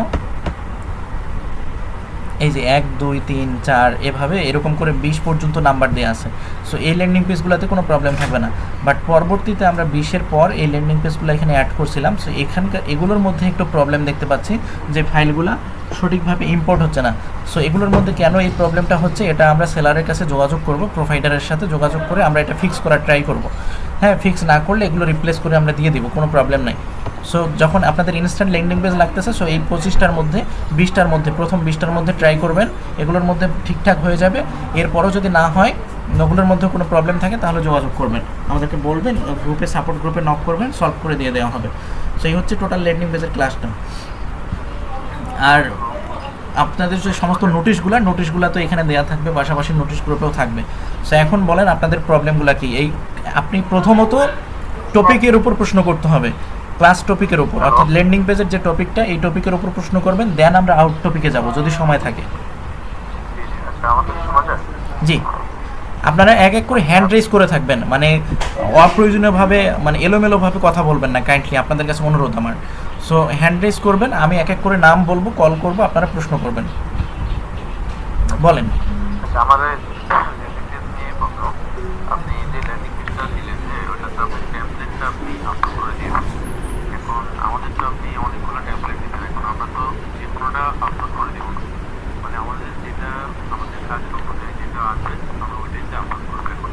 এই যে 1 2 3 4 এভাবে এরকম করে 20 পর্যন্ত নাম্বার দেওয়া আছে। সো এই ল্যান্ডিং পেজগুলোতে কোনো প্রবলেম থাকবে না। বাট পরবর্তীতে আমরা 20-এর পর এই ল্যান্ডিং পেজগুলো এখানে অ্যাড করছিলাম। সো এখানকার এগুলোর মধ্যে একটু প্রবলেম দেখতে পাচ্ছি যে ফাইলগুলো সঠিকভাবে ইম্পোর্ট হচ্ছে না। সো এগুলোর মধ্যে কেন এই প্রবলেমটা হচ্ছে, এটা আমরা সেলারের কাছে যোগাযোগ করব, প্রোভাইডারের সাথে যোগাযোগ করে আমরা এটা ফিক্স করার ট্রাই করব। হ্যাঁ, ফিক্স না করলে এগুলো রিপ্লেস করে আমরা দিয়ে দিব, কোনো প্রবলেম নাই। সো যখন আপনাদের ইনস্ট্যান্ট ল্যান্ডিং পেজ লাগতেছে, সো এই 25টার মধ্যে 20টার মধ্যে প্রথম 20টার মধ্যে ট্রাই করবেন, এগুলোর মধ্যে ঠিকঠাক হয়ে যাবে। এরপরও যদি না হয়, ওগুলোর মধ্যে কোনো প্রবলেম থাকে, তাহলে যোগাযোগ করবেন, আমাদেরকে বলবেন, গ্রুপে সাপোর্ট গ্রুপে নক করবেন, সলভ করে দিয়ে দেওয়া হবে। সো এই হচ্ছে টোটাল ল্যান্ডিং পেজের ক্লাসটা। আর আপনাদের যে সমস্ত নোটিশগুলো তো এখানে দেওয়া থাকবে, পাশাপাশি নোটিশ গ্রুপেও থাকবে। সো এখন বলেন আপনাদের প্রবলেমগুলো কি। এই আপনি প্রথমত টপিকের উপর প্রশ্ন করতে হবে, ক্লাস টপিকের উপর, অর্থাৎ ল্যান্ডিং পেজের যে টপিকটা, এই টপিকের উপর প্রশ্ন করবেন। দেন আমরা আউট টপিকে যাব যদি সময় থাকে। জি, আপনারা এক এক করে হ্যান্ড রেজ করে থাকবেন, মানে অপ্রয়োজনীয়ভাবে মানে এলোমেলোভাবে কথা বলবেন না, কাইন্ডলি আপনাদের কাছে অনুরোধ আমার। সো হ্যান্ড রেজ করবেন, আমি এক এক করে নাম বলবো, কল করব, আপনারা প্রশ্ন করবেন। বলেন। আচ্ছা, আমাদের ল্যান্ডিং নিয়ে বলতো, আপনি যে ল্যান্ডিং পেজটা দিলেন ওটা তো আপনি টেমপ্লেটটা আপনি আপলোড করে দিয়েছেন। এখন আমাদের তো আপনি অনেকগুলো টেমপ্লেট দিচ্ছেন, এখন আমরা তো যে কোনোটা আপলোড করে দেবো না, মানে আমাদের যেটা আমাদের কাজ অনুযায়ী যেটা আসবে আমরা ওইটাই আপলোড করবো। এখন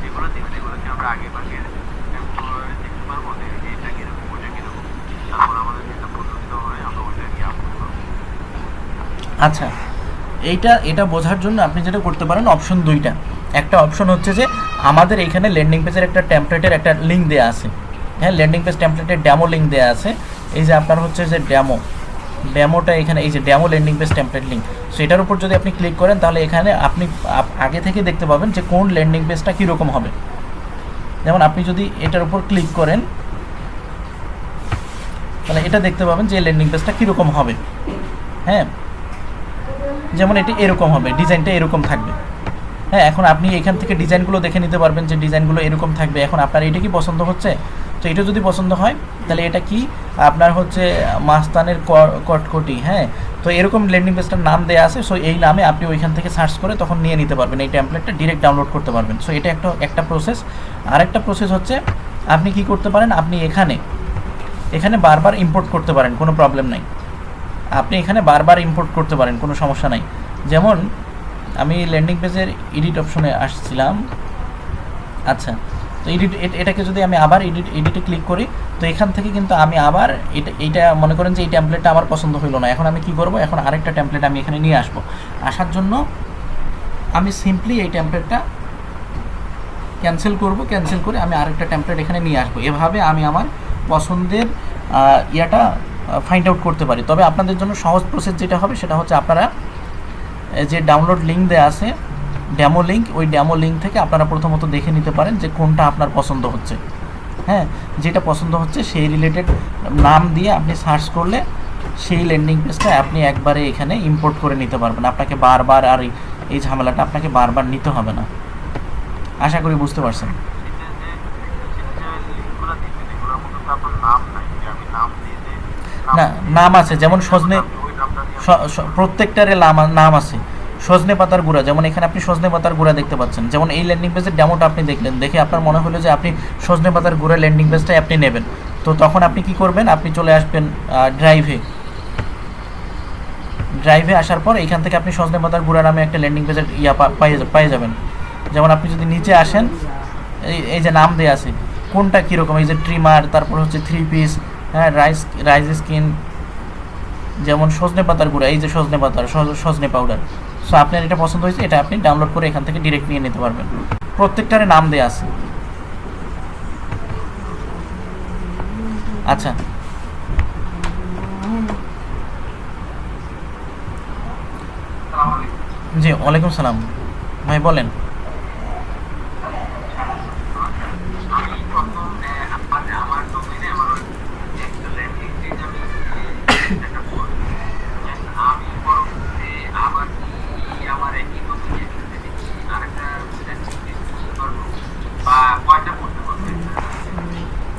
যেগুলো দিবেন এগুলোকে আমরা আগে ভাগে দেখতে পারবো যে এটা কীরকম ওইটা কীরকম, তারপর আমাদের যেটা পছন্দ হয় আমরা ওইটা গিয়ে আপলোড করবো। আচ্ছা, এটা বোঝার জন্য আপনি যেটা করতে পারেন অপশন দুইটা। একটা অপশন হচ্ছে যে আমাদের এইখানে ল্যান্ডিং পেজের একটা টেমপ্লেটের একটা লিঙ্ক দেওয়া আছে, হ্যাঁ, ল্যান্ডিং পেজ টেমপ্লেটের ডেমো লিঙ্ক দেওয়া আছে। এই যে আপনার হচ্ছে যে ডেমোটা এখানে, এই যে demo landing page template link, so এটার উপর যদি আপনি ক্লিক করেন তাহলে এখানে আপনি আগে থেকে দেখতে পাবেন যে কোন ল্যান্ডিং পেজটা কীরকম হবে। যেমন আপনি যদি এটার উপর ক্লিক করেন তাহলে এটা দেখতে পাবেন যে ল্যান্ডিং পেজটা কীরকম হবে, হ্যাঁ, যেমন এটি এরকম হবে, ডিজাইনটা এরকম থাকবে, হ্যাঁ। এখন আপনি এখান থেকে ডিজাইনগুলো দেখে নিতে পারবেন যে ডিজাইনগুলো এরকম থাকবে। এখন আপনার এটা কি পছন্দ হচ্ছে? তো এটা যদি পছন্দ হয় তাহলে এটা কি আপনার হচ্ছে মাস্তানের কটকটি, হ্যাঁ। তো এরকম ল্যান্ডিং পেজটার নাম দেওয়া আছে, সো এই নামে আপনি ওইখান থেকে সার্চ করে তখন নিয়ে নিতে পারবেন, এই টেমপ্লেটটা ডিরেক্ট ডাউনলোড করতে পারবেন। সো এটা একটা প্রসেস। আরেকটা প্রসেস হচ্ছে আপনি কি করতে পারেন, আপনি এখানে বারবার ইম্পোর্ট করতে পারেন, কোনো প্রবলেম নাই। আপনি এখানে বারবার ইম্পোর্ট করতে পারেন, কোনো সমস্যা নাই। যেমন আমি ল্যান্ডিং পেজের এডিট অপশনে আসছিলাম, আচ্ছা, তো এটাকে যদি আমি আবার এডিটে ক্লিক করি, তো এখান থেকে কিন্তু আমি আবার এইটা মনে করেন যে এই টেমপ্লেটটা আমার পছন্দ হইলো না, এখন আমি কি করব, এখন আরেকটা টেমপ্লেট আমি এখানে নিয়ে আসবো। আসার জন্য আমি সিম্পলি এই টেমপ্লেটটা ক্যান্সেল করে আমি আরেকটা টেমপ্লেট এখানে নিয়ে আসবো। এভাবে আমি আমার পছন্দের ইয়াটা ফাইন্ড আউট করতে পারি। তবে আপনাদের জন্য সহজ প্রসেস যেটা হবে সেটা হচ্ছে আপনারা যে ডাউনলোড লিঙ্ক দেওয়া আছে, ডেমো লিঙ্ক, ওই ডেমো লিঙ্ক থেকে আপনারা প্রথমত দেখে নিতে পারেন যে কোনটা আপনার পছন্দ হচ্ছে, হ্যাঁ। যেটা পছন্দ হচ্ছে সেই রিলেটেড নাম দিয়ে আপনি সার্চ করলে সেই ল্যান্ডিং পেজটা আপনি একবারে এখানে ইম্পোর্ট করে নিতে পারবেন। আপনাকে বারবার আর এই ঝামেলাটা আপনাকে বারবার নিতে হবে না। আশা করি বুঝতে পারছেন। না, নাম আছে, যেমন প্রত্যেকটারে নাম আছে। সজনে পাতার গুঁড়া, যেমন এখানে আপনি সজনে পাতার গুঁড়া দেখতে পাচ্ছেন। যেমন এই ল্যান্ডিং পেজের ডেমোটা আপনি দেখলেন, দেখে আপনার মনে হলো যে আপনি সজনে পাতার গুঁড়া ল্যান্ডিং পেজটাই আপনি নেবেন। তো তখন আপনি কি করবেন, আপনি চলে আসবেন ড্রাইভে আসার পর এইখান থেকে আপনি সজনে পাতার গুঁড়া নামে একটা ল্যান্ডিং পেজের পেয়ে যাবেন। যেমন আপনি যদি নিচে আসেন, এই যে নাম দেওয়া আছে কোনটা কীরকম, এই যে ট্রিমার, তারপর হচ্ছে 3 পিস, হ্যাঁ, রাইস স্কিন, যেমন সজনে পাতার গুঁড়া, এই যে সজনে পাউডার। সো আপনার এটা পছন্দ হয়েছে, এটা আপনি ডাউনলোড করে এখান থেকে ডিরেক্ট নিয়ে নিতে পারবেন। প্রত্যেকটারে নাম দেওয়া আছে। আচ্ছা, জি, ওয়ালাইকুম সালাম ভাই, বলেন।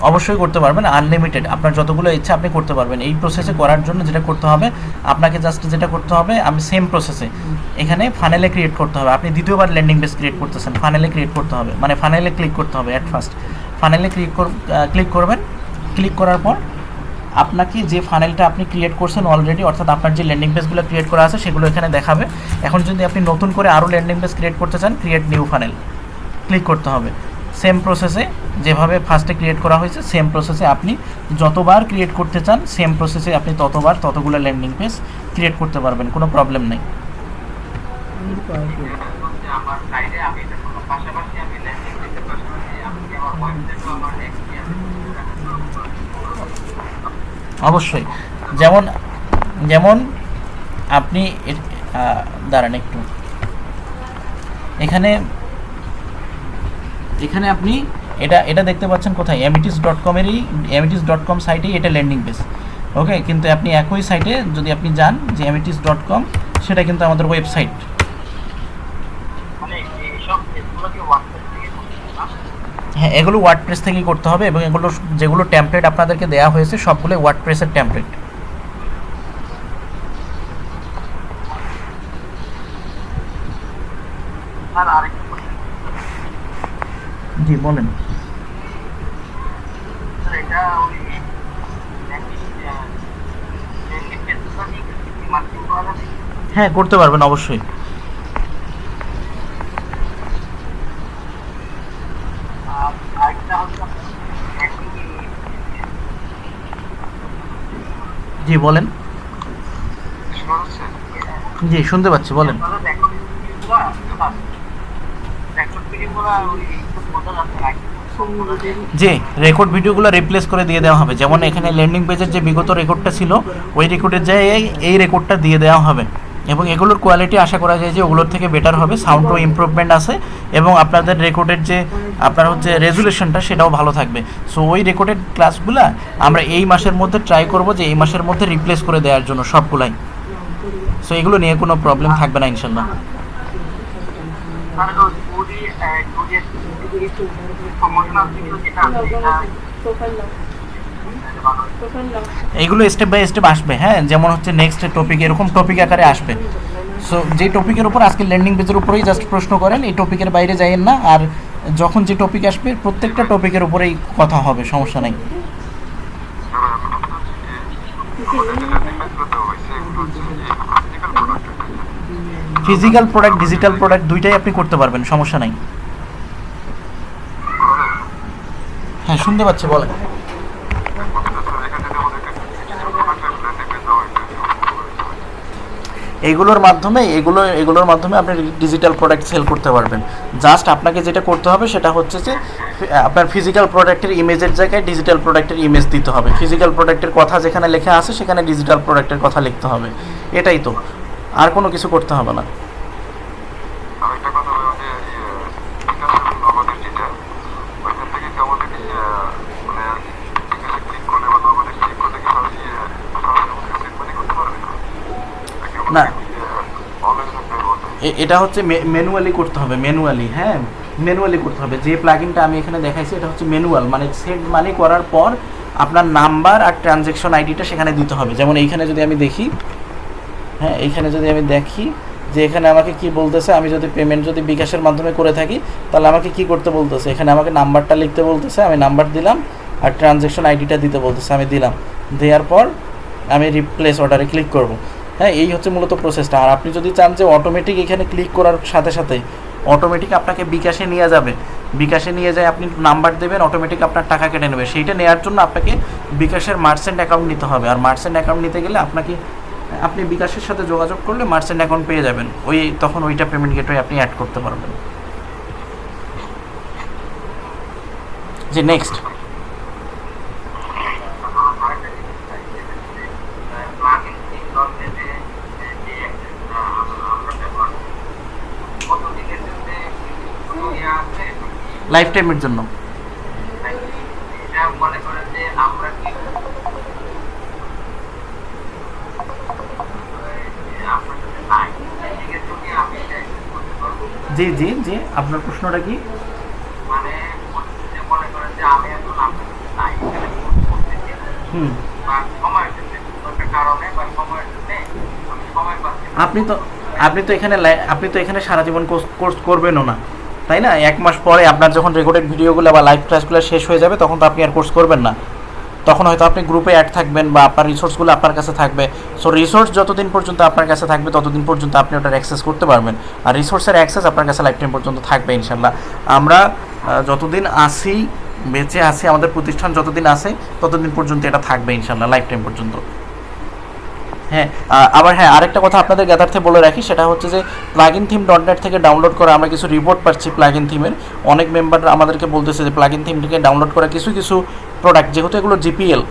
অবশ্যই করতে পারবেন, আনলিমিটেড, আপনার যতগুলো ইচ্ছা আপনি করতে পারবেন। এই প্রসেসে করার জন্য যেটা করতে হবে আপনাকে, জাস্ট যেটা করতে হবে, আমি সেম প্রসেসে এখানে ফানেলে ক্রিয়েট করতে হবে। আপনি দ্বিতীয়বার ল্যান্ডিং পেজ ক্রিয়েট করতেছেন, ফানেলে ক্রিয়েট করতে হবে, মানে ফানেলে ক্লিক করতে হবে। অ্যাট ফার্স্ট ফানেলে ক্লিক করবেন। ক্লিক করার পর আপনাকে যে ফানেলটা আপনি ক্রিয়েট করছেন অলরেডি, অর্থাৎ আপনার যে ল্যান্ডিং পেজগুলো ক্রিয়েট করা আছে সেগুলো এখানে দেখাবে। এখন যদি আপনি নতুন করে আরও ল্যান্ডিং পেজ ক্রিয়েট করতে চান, ক্রিয়েট নিউ ফানেল ক্লিক করতে হবে। সেম প্রসেসে যেভাবে ফার্স্টে ক্রিয়েট করা হয়েছে, সেম প্রসেসে আপনি যতবার ক্রিয়েট করতে চান, সেম প্রসেসে আপনি ততগুলো ল্যান্ডিং পেজ ক্রিয়েট করতে পারবেন, কোনো প্রবলেম নেই। অবশ্যই, যেমন আপনি দাঁড়ান একটু, এখানে আপনি এটা দেখতে পাচ্ছেন কোথায়, amitis.com সাইটেই এটা ল্যান্ডিং পেজ, ওকে। কিন্তু আপনি একই সাইটে যদি আপনি যান, যে amitis.com, সেটা কিন্তু আমাদের ওয়েবসাইট। হ্যাঁ, এগুলো ওয়ার্ডপ্রেস থেকেই করতে হবে এবং এগুলো যেগুলো টেমপ্লেট আপনাদেরকে দেওয়া হয়েছে সবগুলো ওয়ার্ডপ্রেসের টেমপ্লেট। স্যার আরেকটা question, জি বলেন। স্যার এটা ওই ব্যাংকিং ক্ষেত্রে কি মার্কেটিং করা যাবে? হ্যাঁ, করতে পারবেন অবশ্যই। আর আরেকটা হচ্ছে ব্যাংকিং জি বলেন। শোনা যাচ্ছে? জি শুনতে পাচ্ছি, বলেন। আপনারা রেকর্ড ভিডিওগুলো ওই বোঝা যাচ্ছে না যে রেকর্ড ভিডিওগুলো রিপ্লেস করে দিয়ে দেওয়া হবে, যেমন এখানে ল্যান্ডিং পেজের যে বিগত রেকর্ডটা ছিল ওই রেকর্ডের জায়গায় এই রেকর্ডটা দিয়ে দেওয়া হবে এবং এগুলোর কোয়ালিটি আশা করা যায় যে ওগুলোর থেকে বেটার হবে, সাউন্ডও ইমপ্রুভমেন্ট আছে এবং আপনাদের রেকর্ডের যে আপনার হচ্ছে রেজুলেশনটা সেটাও ভালো থাকবে। সো ওই রেকর্ডেড ক্লাসগুলো আমরা এই মাসের মধ্যে ট্রাই করব যে এই মাসের মধ্যে রিপ্লেস করে দেওয়ার জন্য সবগুলাই। সো এগুলো নিয়ে কোনো প্রবলেম থাকবে না ইনশাল্লাহ। স্যার ওই সমস্যা ছিল যেটা এইগুলো স্টেপ বাই স্টেপ আসবে। হ্যাঁ, যেমন হচ্ছে নেক্সট টপিক, এরকম টপিক আকারে আসবে। সো যে টপিকের উপর আজকে ল্যান্ডিং পেজের উপরেই জাস্ট প্রশ্ন করেন, এই টপিকের বাইরে যাইয়েন না। আর যখন যে টপিক আসবে প্রত্যেকটা টপিকের উপরেই কথা হবে, সমস্যা নেই। ফিজিক্যাল প্রোডাক্ট, ডিজিটাল প্রোডাক্ট দুইটাই আপনি করতে পারবেন, সমস্যা নাই। হ্যাঁ শুনতে পাচ্ছি, বলেন। এগুলোর মাধ্যমে এগুলোর মাধ্যমে আপনি ডিজিটাল প্রোডাক্ট সেল করতে পারবেন। জাস্ট আপনাকে যেটা করতে হবে সেটা হচ্ছে যে আপনার ফিজিক্যাল প্রোডাক্টের ইমেজের জায়গায় ডিজিটাল প্রোডাক্টের ইমেজ দিতে হবে, ফিজিক্যাল প্রোডাক্টের কথা যেখানে লেখা আছে সেখানে ডিজিটাল প্রোডাক্টের কথা লিখতে হবে, এটাই তো, আর কোনো কিছু করতে হবে না। না, এটা হচ্ছে ম্যানুয়ালি করতে হবে, ম্যানুয়ালি। হ্যাঁ, ম্যানুয়ালি করতে হবে। যে প্লাগইনটা আমি এখানে দেখাইছি এটা হচ্ছে ম্যানুয়াল, মানে সেট মানি করার পর আপনার নাম্বার আর ট্রানজ্যাকশন আইডিটা সেখানে দিতে হবে। যেমন এইখানে যদি আমি দেখি, হ্যাঁ এইখানে যদি আমি দেখি যে এখানে আমাকে কি বলতেছে, আমি যদি পেমেন্ট যদি বিকাশের মাধ্যমে করে থাকি তাহলে আমাকে কি করতে বলতেছে, এখানে আমাকে নাম্বারটা লিখতে বলতেছে, আমি নাম্বার দিলাম আর ট্রানজ্যাকশন আইডিটা দিতে বলতেছে, আমি দিলাম। দেওয়ার পর আমি রিপ্লেস অর্ডারে ক্লিক করব। হ্যাঁ, এই হচ্ছে মূলত প্রসেসটা। আর আপনি যদি চান যে অটোমেটিক এখানে ক্লিক করার সাথে সাথে অটোমেটিক আপনাকে বিকাশে নিয়ে যাবে, বিকাশে নিয়ে যায় আপনি নাম্বার দেবেন, অটোমেটিক আপনার টাকা কেটে নেবে, সেইটা নেওয়ার জন্য আপনাকে বিকাশের মার্চেন্ট অ্যাকাউন্ট নিতে হবে। আর মার্চেন্ট অ্যাকাউন্ট নিতে গেলে আপনি বিকাশের সাথে যোগাযোগ করলে মার্চেন্ট অ্যাকাউন্ট পেয়ে যাবেন, তখন ওইটা পেমেন্ট গেটওয়ে আপনি অ্যাড করতে পারবেন। যে নেক্সট লাইফ টাইমের জন্য। জি জি জি, আপনার প্রশ্নটা কি? আপনি তো এখানে সারা জীবন কোর্স করবেনও না, তাই না? এক মাস পরে আপনার যখন রেকর্ডেড ভিডিওগুলো বা লাইভ ক্লাসগুলো শেষ হয়ে যাবে তখন তো আপনি আর কোর্স করবেন না, তখন হয়তো আপনি গ্রুপে অ্যাড থাকবেন বা আপনার রিসোর্সগুলো আপনার কাছে থাকবে। সো রিসোর্স যতদিন পর্যন্ত আপনার কাছে থাকবে ততদিন পর্যন্ত আপনি ওটার অ্যাক্সেস করতে পারবেন, আর রিসোর্সের অ্যাক্সেস আপনার কাছে লাইফ টাইম পর্যন্ত থাকবে ইনশাল্লাহ। আমরা যতদিন আসি, বেঁচে আসি, আমাদের প্রতিষ্ঠান যতদিন আসে ততদিন পর্যন্ত এটা থাকবে ইনশাল্লাহ, লাইফ টাইম পর্যন্ত। হ্যাঁ, আবার হ্যাঁ আরেকটা কথা আপনাদের জ্ঞাতার্থে বলে রাখি, সেটা হচ্ছে যে প্লাগইন থিম .net থেকে ডাউনলোড করা আমরা কিছু রিপোর্ট পাচ্ছি প্লাগইন থিমের। অনেক মেম্বার আমাদেরকে বলতেছে যে প্লাগইন থিম থেকে ডাউনলোড করা কিছু প্রোডাক্ট, যেহেতু এগুলো জিপিএল,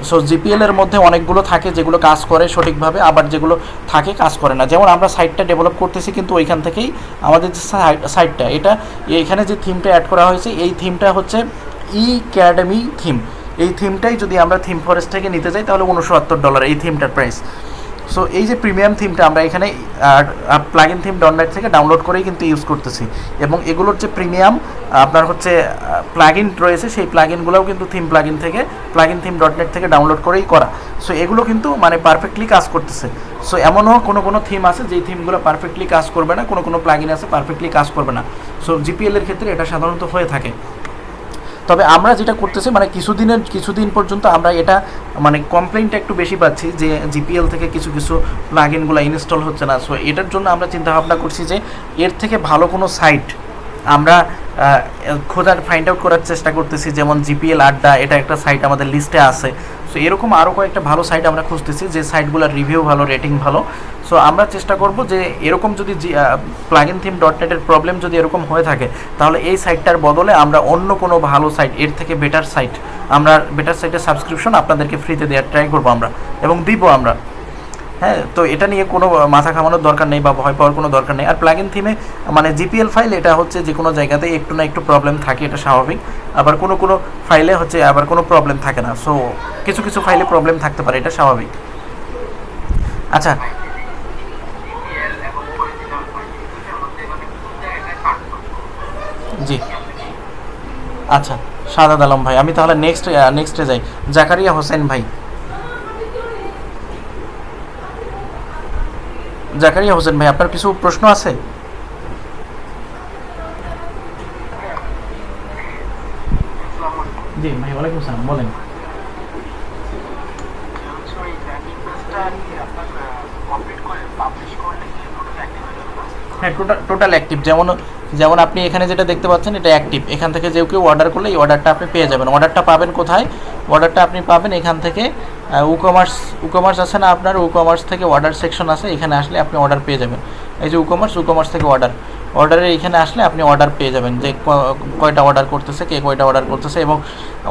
সো জিপিএলের মধ্যে অনেকগুলো থাকে যেগুলো কাজ করে সঠিকভাবে, আবার যেগুলো থাকে কাজ করে না। যেমন আমরা সাইটটা ডেভেলপ করতেছি কিন্তু ওইখান থেকেই আমাদের যে সাইটটা, এখানে যে থিমটা অ্যাড করা হয়েছে এই থিমটা হচ্ছে একাডেমি থিম। এই থিমটাই যদি আমরা থিম ফরেস্ট থেকে নিতে যাই তাহলে $69 এই থিমটার প্রাইস। সো এই যে প্রিমিয়াম থিমটা আমরা এখানে প্লাগইন থিম .net থেকে ডাউনলোড করেই কিন্তু ইউজ করতেছি, এবং এগুলোর যে প্রিমিয়াম আপনার হচ্ছে প্লাগইন রয়েছে সেই প্লাগইনগুলোও কিন্তু থিম প্লাগইন থেকে প্লাগইন থিম .net থেকে ডাউনলোড করেই করা। সো এগুলো কিন্তু মানে পারফেক্টলি কাজ করতেছে। সো এমনও কোনো থিম আছে যেই থিমগুলো পারফেক্টলি কাজ করবে না, কোনো প্লাগইন আছে পারফেক্টলি কাজ করবে না। সো জিপিএল এর ক্ষেত্রে এটা সাধারণত হয়ে থাকে। তবে আমরা যেটা করতেছি মানে কিছুদিন পর্যন্ত আমরা এটা মানে কমপ্লেইনটা একটু বেশি পাচ্ছি যে জিপিএল থেকে কিছু প্লাগইনগুলো ইনস্টল হচ্ছে না। সো এটার জন্য আমরা চিন্তা ভাবনা করছি যে এর থেকে ভালো কোনো সাইট আমরা ফাইন্ড আউট করার চেষ্টা করতেছি, যেমন জিপিএল আড্ডা, এটা একটা সাইট আমাদের লিস্টে আছে। সো এরকম আরও কয়েকটা ভালো সাইট আমরা খুঁজতেছি যে সাইটগুলোর রিভিউ ভালো, রেটিং ভালো। সো আমরা চেষ্টা করব যে এরকম যদি প্লাগইন থিম .net এর প্রবলেম যদি এরকম হয়ে থাকে তাহলে এই সাইটটার বদলে আমরা অন্য কোনো ভালো সাইট, এর থেকে বেটার সাইট, আমরা বেটার সাইটের সাবস্ক্রিপশন আপনাদেরকে ফ্রিতে দেওয়ার ট্রাই করবো আমরা, এবং দিব আমরা। হ্যাঁ, তো এটা নিয়ে কোনো মাথা ঘামানোর দরকার নেই বা ভয় পাওয়ার কোনো দরকার নেই। আর প্লাগইন থিমে মানে জিপিএল ফাইল এটা হচ্ছে যে কোনো জায়গাতেই একটু না একটু প্রবলেম থাকে, এটা স্বাভাবিক। আবার কোনো ফাইলে হচ্ছে আবার কোনো প্রবলেম থাকে না। সো কিছু ফাইলে প্রবলেম থাকতে পারে, এটা স্বাভাবিক। আচ্ছা, জি আচ্ছা সাদাত আলম ভাই, আমি তাহলে নেক্সটে যাই। জাকারিয়া হোসেন ভাই, জাকারিয়া হোসেন ভাই, আপনার কিছু প্রশ্ন আছে? জি ভাই, ওয়ালাইকুম আসসালাম, বলেন। হ্যাঁ, টোটাল অ্যাক্টিভ। যেমন আপনি এখানে যেটা দেখতে পাচ্ছেন এটা অ্যাক্টিভ। এখান থেকে যে কেউ অর্ডার করলে এই অর্ডারটা আপনি পেয়ে যাবেন। অর্ডারটা পাবেন কোথায়? অর্ডারটা আপনি পাবেন এখান থেকে উকমার্স আছে না আপনার, উকমার্স থেকে অর্ডার সেকশন আছে, এখানে আসলে আপনি অর্ডার পেয়ে যাবেন। এই যে উকমার্স থেকে অর্ডারের এখানে আসলে আপনি অর্ডার পেয়ে যাবেন যে কয়টা অর্ডার করতেছে, কে কয়টা অর্ডার করতেছে, এবং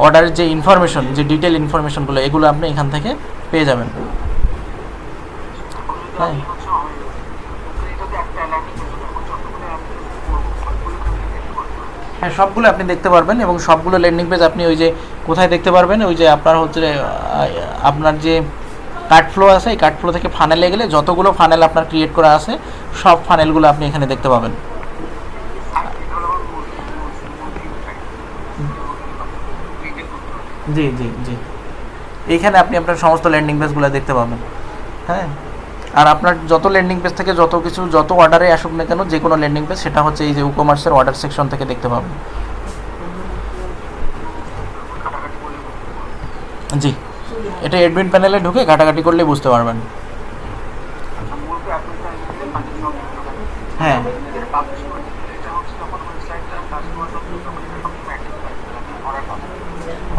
অর্ডারের যে ইনফরমেশন, যে ডিটেল ইনফরমেশনগুলো, এগুলো আপনি এখান থেকে পেয়ে যাবেন। হ্যাঁ, হ্যাঁ, সবগুলো আপনি দেখতে পারবেন, এবং সবগুলো ল্যান্ডিং পেজ আপনি ওই যে কোথায় দেখতে পারবেন, ওই যে আপনার হচ্ছে আপনার যে কার্ট ফ্লো আছে, এই কার্ট ফ্লো থেকে ফানেলে গেলে যতগুলো ফানেল আপনার ক্রিয়েট করা আছে সব ফানেলগুলো আপনি এখানে দেখতে পাবেন। জি জি জি, এইখানে আপনি আপনার সমস্ত ল্যান্ডিং পেজগুলো দেখতে পাবেন। হ্যাঁ, আর আপনার যত ল্যান্ডিং পেজ থেকে যত অর্ডারে আসুক না কেন, যে কোনো ল্যান্ডিং পেজ, সেটা হচ্ছে এই যে উকমার্সের অর্ডার সেকশন থেকে দেখতে পাবেন। জি, এটা অ্যাডমিন প্যানেলে ঢুকে ঘাটাঘাটি করলে বুঝতে পারবেন। হ্যাঁ,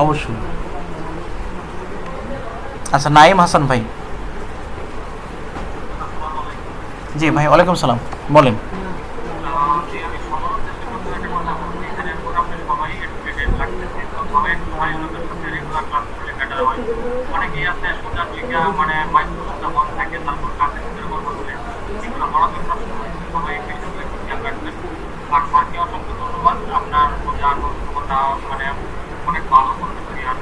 অবশ্যই। আচ্ছা, নাইম হাসান ভাই। জি ভাই, ওয়ালাইকুম সালাম, বলেন। অনেকেই আছে সোশ্যাল মিডিয়া মানে মাইক্রোসফট বন্ধ থাকে, তারপর কাছে এগুলো পড়াশোনা সবাই বিষয়গুলো একটু খেয়াল রাখবেন। আর মাকে অসংখ্য ধন্যবাদ, আপনার বোঝার কথা মানে অনেক ভালো করতে পারি। আর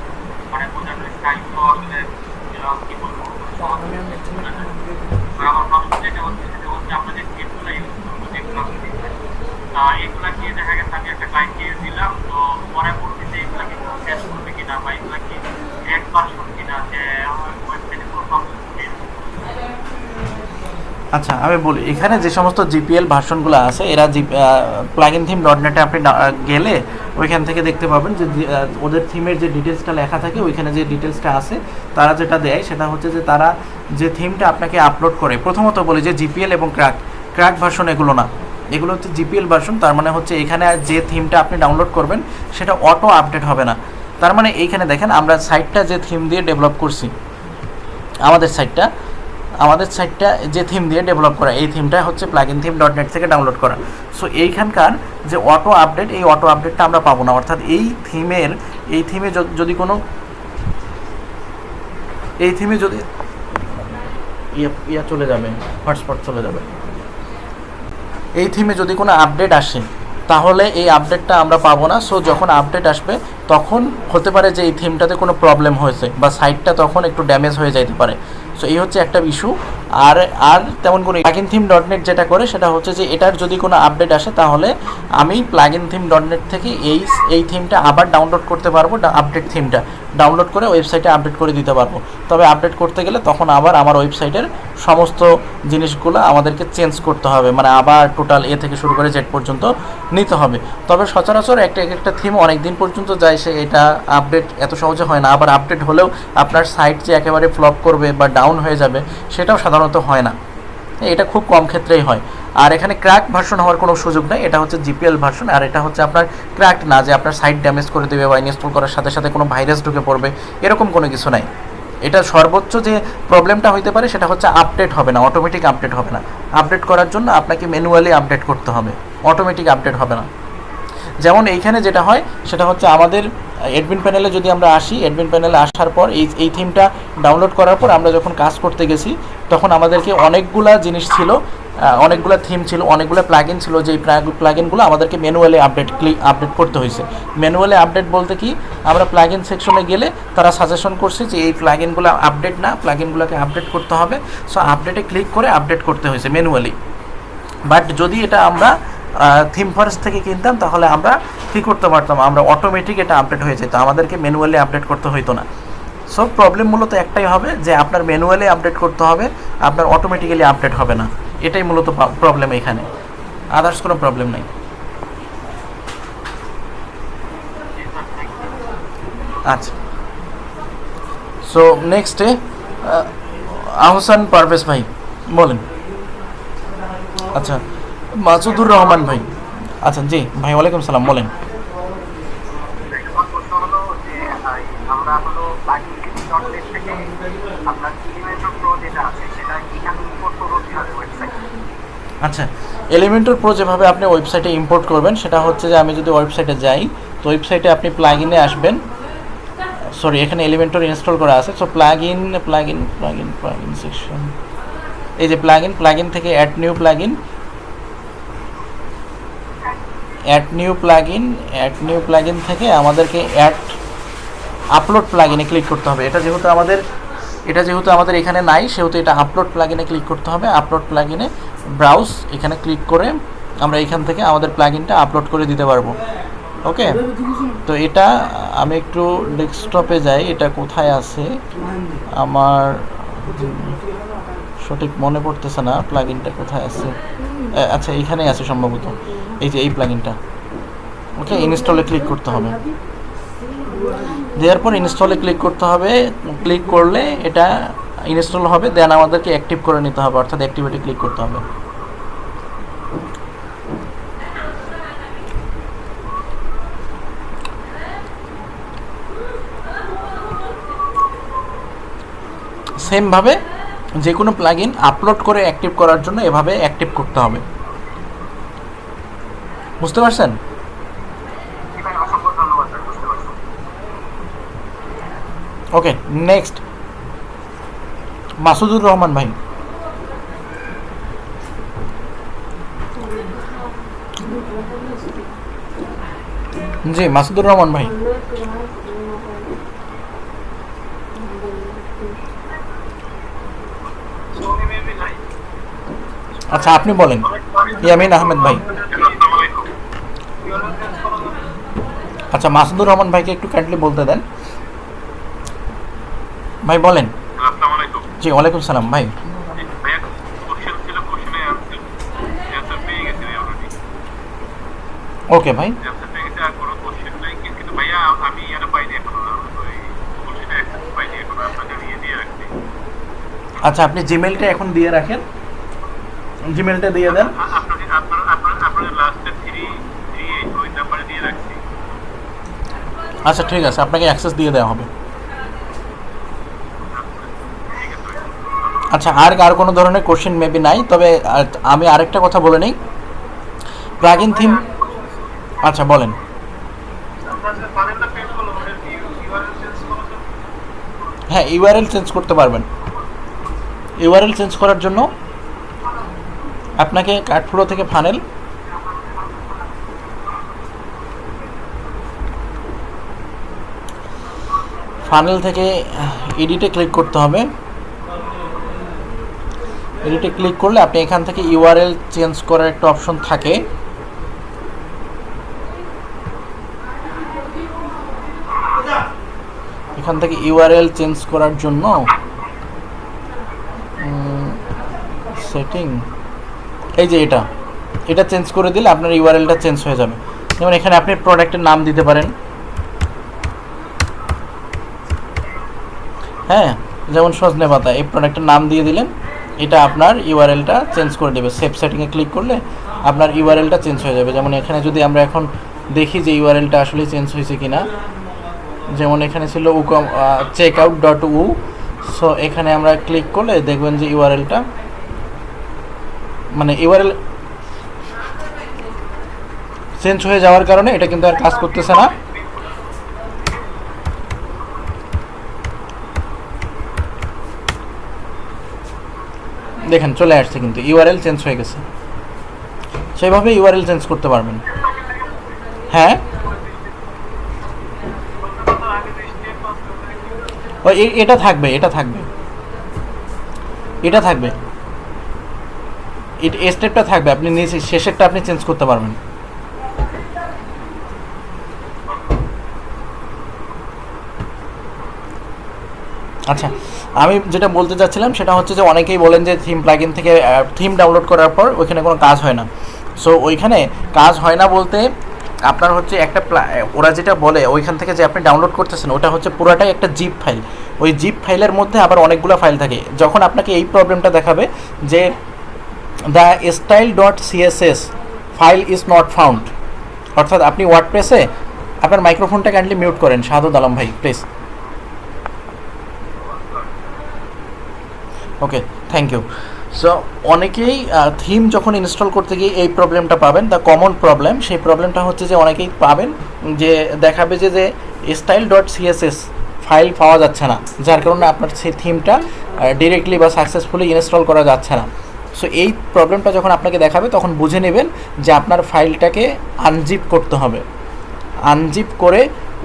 মানে বোঝানোর স্টাইলগুলো আসলে কি বলবো, আর আমার প্রশ্ন যেটা হচ্ছে সেটা হচ্ছে আমরা যে কিটগুলো ইউজ করবো, যেগুলো এগুলা কি দেখা গেছে আমি একটা ক্লায়েন্টকে দিলাম, তো পরবর্তীতে এগুলা কি টেস্ট করবে কিনা, বা এগুলা কি একবার কিনা, যে আমার ওয়েবসাইটে কোনো প্রবলেম নেই। আচ্ছা, আমি বলি, এখানে যে সমস্ত জিপিএল ভার্সনগুলো আছে এরা প্লাগইন থিম .net আপনি গেলে ওইখান থেকে দেখতে পাবেন যে ওদের থিমের যে ডিটেলসটা লেখা থাকে, ওইখানে যে ডিটেলসটা আছে তারা যেটা দেয় সেটা হচ্ছে যে তারা যে থিমটা আপনাকে আপলোড করে, প্রথমত বলি যে জিপিএল এবং ক্র্যাক ভার্সন এগুলো না, এগুলো হচ্ছে জিপিএল ভার্সন। তার মানে হচ্ছে এখানে যে থিমটা আপনি ডাউনলোড করবেন সেটা অটো আপডেট হবে না। তার মানে এইখানে দেখেন আমরা সাইটটা যে থিম দিয়ে ডেভেলপ করছি, আমাদের সাইটটা যে থিম দিয়ে ডেভেলপ করা, এই থিমটা হচ্ছে প্লাগইন থিম .net থেকে ডাউনলোড করা। সো এইখানকার যে অটো আপডেট, এই অটো আপডেটটা আমরা পাবো না। অর্থাৎ এই থিমে যদি কোনো যদি চলে যাবে, হটস্পট চলে যাবে, এই থিমে যদি কোনো আপডেট আসে তাহলে এই আপডেটটা আমরা পাবো না। সো যখন আপডেট আসবে তখন হতে পারে যে এই থিমটাতে কোনো প্রবলেম হয়েছে বা সাইটটা তখন একটু ড্যামেজ হয়ে যাইতে পারে। সো এই হচ্ছে একটা ইস্যু। আর আর তেমন কোনো প্লাগিন থিম ডট নেট যেটা করে সেটা হচ্ছে যে এটার যদি কোনো আপডেট আসে তাহলে আমি প্লাগিন থিম ডট নেট থেকে এই থিমটা আবার ডাউনলোড করতে পারবো, আপডেট থিমটা ডাউনলোড করে ওয়েবসাইটে আপডেট করে দিতে পারবো। তবে আপডেট করতে গেলে তখন আবার আমার ওয়েবসাইটের সমস্ত জিনিসগুলো আমাদেরকে চেঞ্জ করতে হবে, মানে আবার টোটাল এ থেকে শুরু করে জেড পর্যন্ত নিতে হবে। তবে সচরাচর একটা থিম অনেক দিন পর্যন্ত যায়, সে এটা আপডেট এত সহজে হয় না। আবার আপডেট হলেও আপনার সাইট যে একেবারে ফ্লপ করবে বা ডাউন হয়ে যাবে সেটাও সাধারণত হয় না, এটা খুব কম ক্ষেত্রেই হয়। আর এখানে ক্র্যাক ভার্সন হওয়ার কোনো সুযোগ নেই, এটা হচ্ছে জিপিএল ভার্সন। আর এটা হচ্ছে আপনার ক্র্যাক না যে আপনার সাইট ড্যামেজ করে দেবে বা ইনস্টল করার সাথে সাথে কোনো ভাইরাস ঢুকে পড়বে, এরকম কোনো কিছু নাই। এটা সর্বোচ্চ যে প্রবলেমটা হইতে পারে সেটা হচ্ছে আপডেট হবে না, অটোমেটিক আপডেট হবে না। আপডেট করার জন্য আপনাকে ম্যানুয়ালি আপডেট করতে হবে, অটোমেটিক আপডেট হবে না। যেমন এইখানে যেটা হয় সেটা হচ্ছে আমাদের অ্যাডমিন প্যানেলে যদি আমরা আসি, অ্যাডমিন প্যানেলে আসার পর এই থিমটা ডাউনলোড করার পর আমরা যখন কাজ করতে গেছি তখন আমাদেরকে অনেকগুলা জিনিস ছিল, অনেকগুলো থিম ছিল, অনেকগুলো প্লাগইন ছিল, যেই প্লাগইনগুলো আমাদেরকে ম্যানুয়ালি আপডেট করতে হয়েছে। ম্যানুয়ালি আপডেট বলতে কি, আমরা প্লাগইন সেকশনে গেলে তারা সাজেশন করছে যে এই প্লাগইনগুলো আপডেট না, প্লাগইনগুলোকে আপডেট করতে হবে। সো আপডেটে ক্লিক করে আপডেট করতে হয়েছে ম্যানুয়ালি। বাট যদি এটা আমরা থিম ফরেস্ট থেকে কিনতাম তাহলে আমরা কী করতে পারতাম, আমরা অটোমেটিক এটা আপডেট হয়ে যেত, আমাদেরকে ম্যানুয়ালি আপডেট করতে হইতো না। সো প্রবলেম মূলত একটাই হবে যে আপনার ম্যানুয়ালি আপডেট করতে হবে, আপনার অটোমেটিক্যালি আপডেট হবে না, এটাই মূলত প্রবলেম এখানে, আদার্স কোনো প্রবলেম নেই। আচ্ছা, সো নেক্সটে আহসান পারভেজ ভাই বলেন। আচ্ছা, মাসুদুর রহমান ভাই, আচ্ছা জি ভাই, ওয়ালাইকুম সালাম, বলেন। আমরা হলো প্লাগইন ডট নেট থেকে আপনার এলিমেন্টর প্রো যেটা আছে সেটা এখানে ইম্পোর্ট করবো কিভাবে ওয়েবসাইটে? আচ্ছা, এলিমেন্টর প্রো যেভাবে আপনি ওয়েবসাইটে ইম্পোর্ট করবেন সেটা হচ্ছে যে আমি যদি ওয়েবসাইটে যাই তো ওয়েবসাইটে আপনি প্লাগইনে আসবেন, সরি এখানে এলিমেন্টর ইনস্টল করা আছে। সো প্লাগইন সেকশন, এই যে প্লাগইন থেকে অ্যাড নিউ প্লাগইন থেকে আমাদেরকে আপলোড প্লাগইনে ক্লিক করতে হবে। এটা যেহেতু আমাদের এখানে নাই সেহেতু এটা আপলোড প্লাগইনে ক্লিক করতে হবে। আপলোড প্লাগইনে ব্রাউজ, এখানে ক্লিক করে আমরা এখান থেকে আমাদের প্লাগইনটা আপলোড করে দিতে পারবো। ওকে, তো এটা আমি একটু ডেস্কটপে যাই, এটা কোথায় আছে আমার সঠিক মনে পড়তেছে না, প্লাগইনটা কোথায় আছে। আচ্ছা, এইখানেই আছে সম্ভবত, এই যে এই প্লাগইনটা। ওকে, ইনস্টলে ক্লিক করতে হবে, দেওয়ার পর ইনস্টলে ক্লিক করতে হবে। ক্লিক করলে এটা ইনস্টল হবে, দেন আমাদেরকে অ্যাক্টিভ করে নিতে হবে, অর্থাৎ অ্যাক্টিভেটে ক্লিক করতে হবে। সেমভাবে যে কোনো প্লাগইন আপলোড করে অ্যাক্টিভ করার জন্য এভাবে অ্যাক্টিভ করতে হবে, বুঝতে পারছেন? ওকে, নেক্সট মাসুদুর রহমান ভাই। জি মাসুদুর রহমান ভাই, আচ্ছা আপনি বলেন। ইয়ামিন আহমেদ ভাই, আচ্ছা মাসুদুর রহমান ভাইকে একটু কাইন্ডলি বলতে দেন। ভাই বলেন। জি ওয়ালাইকুম সালাম ভাই। ওকে ভাই, আচ্ছা আপনি জিমেলটা এখন দিয়ে রাখেন, জিমেলটা দিয়ে দেন। আচ্ছা ঠিক আছে, আপনাকে অ্যাক্সেস দিয়ে দেওয়া হবে। আচ্ছা, আর কোনো ধরনের কোশ্চেন মেবি নাই, তবে আমি আরেকটা কথা বলে নিই, প্লাগইন থিম। আচ্ছা বলেন। হ্যাঁ, ইউআরএল চেঞ্জ করতে পারবেন। ইউআরএল চেঞ্জ করার জন্য আপনাকে কার্ডফ্লো থেকে ফানেল থেকে এডিটে ক্লিক করতে হবে। এডিটে ক্লিক করলে আপনি এখান থেকে ইউআরএল চেঞ্জ করার একটা অপশন থাকে। এখান থেকে ইউআরএল চেঞ্জ করার জন্য সেটিং, এই যে এটা চেঞ্জ করে দিলে আপনার ইউআরএলটা চেঞ্জ হয়ে যাবে। যেমন এখানে আপনি প্রোডাক্টের নাম দিতে পারেন, হ্যাঁ, যেমন সজনে পাতা, এই প্রোডাক্টের নাম দিয়ে দিলেন, এটা আপনার ইউআরএলটা চেঞ্জ করে দেবে। সেভ সেটিংয়ে ক্লিক করলে আপনার ইউআরএলটা চেঞ্জ হয়ে যাবে। যেমন এখানে যদি আমরা এখন দেখি যে ইউআরএলটা আসলে চেঞ্জ হয়েছে কিনা, যেমন এখানে ছিল checkout.u, সো এখানে আমরা ক্লিক করলে দেখবেন যে ইউআরএলটা, মানে ইউআরএল চেঞ্জ হয়ে যাওয়ার কারণে এটা কিন্তু আর কাজ করতেছে না। দেখেন চলে আসছে, কিন্তু ইউআরএল চেঞ্জ হয়ে গেছে। সেইভাবে ইউআরএল চেঞ্জ করতে পারবেন। হ্যাঁ, এটা থাকবে এই স্টেপটা থাকবে, আপনি নিচে শেষেরটা আপনি চেঞ্জ করতে পারবেন। আচ্ছা, আমি যেটা বলতে চাচ্ছিলাম সেটা হচ্ছে যে অনেকেই বলেন যে থিম প্লাগইন থেকে থিম ডাউনলোড করার পর ওইখানে কোনো কাজ হয় না। সো ওইখানে কাজ হয় না বলতে আপনার হচ্ছে একটা ওরা যেটা বলে ওইখান থেকে যে আপনি ডাউনলোড করতেছেন ওটা হচ্ছে পুরাটাই একটা জিপ ফাইল। ওই জিপ ফাইলের মধ্যে আবার অনেকগুলো ফাইল থাকে। যখন আপনাকে এই প্রবলেমটা দেখাবে যে the style.css file is not found, অর্থাৎ আপনি ওয়ার্ডপ্রেসে আপনার মাইক্রোফোনটা কাইন্ডলি মিউট করেন শাহাদুল আলম ভাই please. Okay, thank you. So অনেকেই থিম যখন ইনস্টল করতে গিয়ে এই প্রবলেমটা পাবেন, দ্য কমন প্রবলেম। সেই প্রবলেমটা হচ্ছে যে অনেকেই পাবেন যে দেখাবে যে style.css ফাইল পাওয়া যাচ্ছে না, যার কারণে আপনার সেই থিমটা ডিরেক্টলি বা সাকসেসফুলি ইনস্টল করা যাচ্ছে না। সো এই প্রবলেমটা যখন আপনাকে দেখাবে তখন বুঝে নেবেন যে আপনার ফাইলটাকে আনজিপ করতে হবে। আনজিপ করে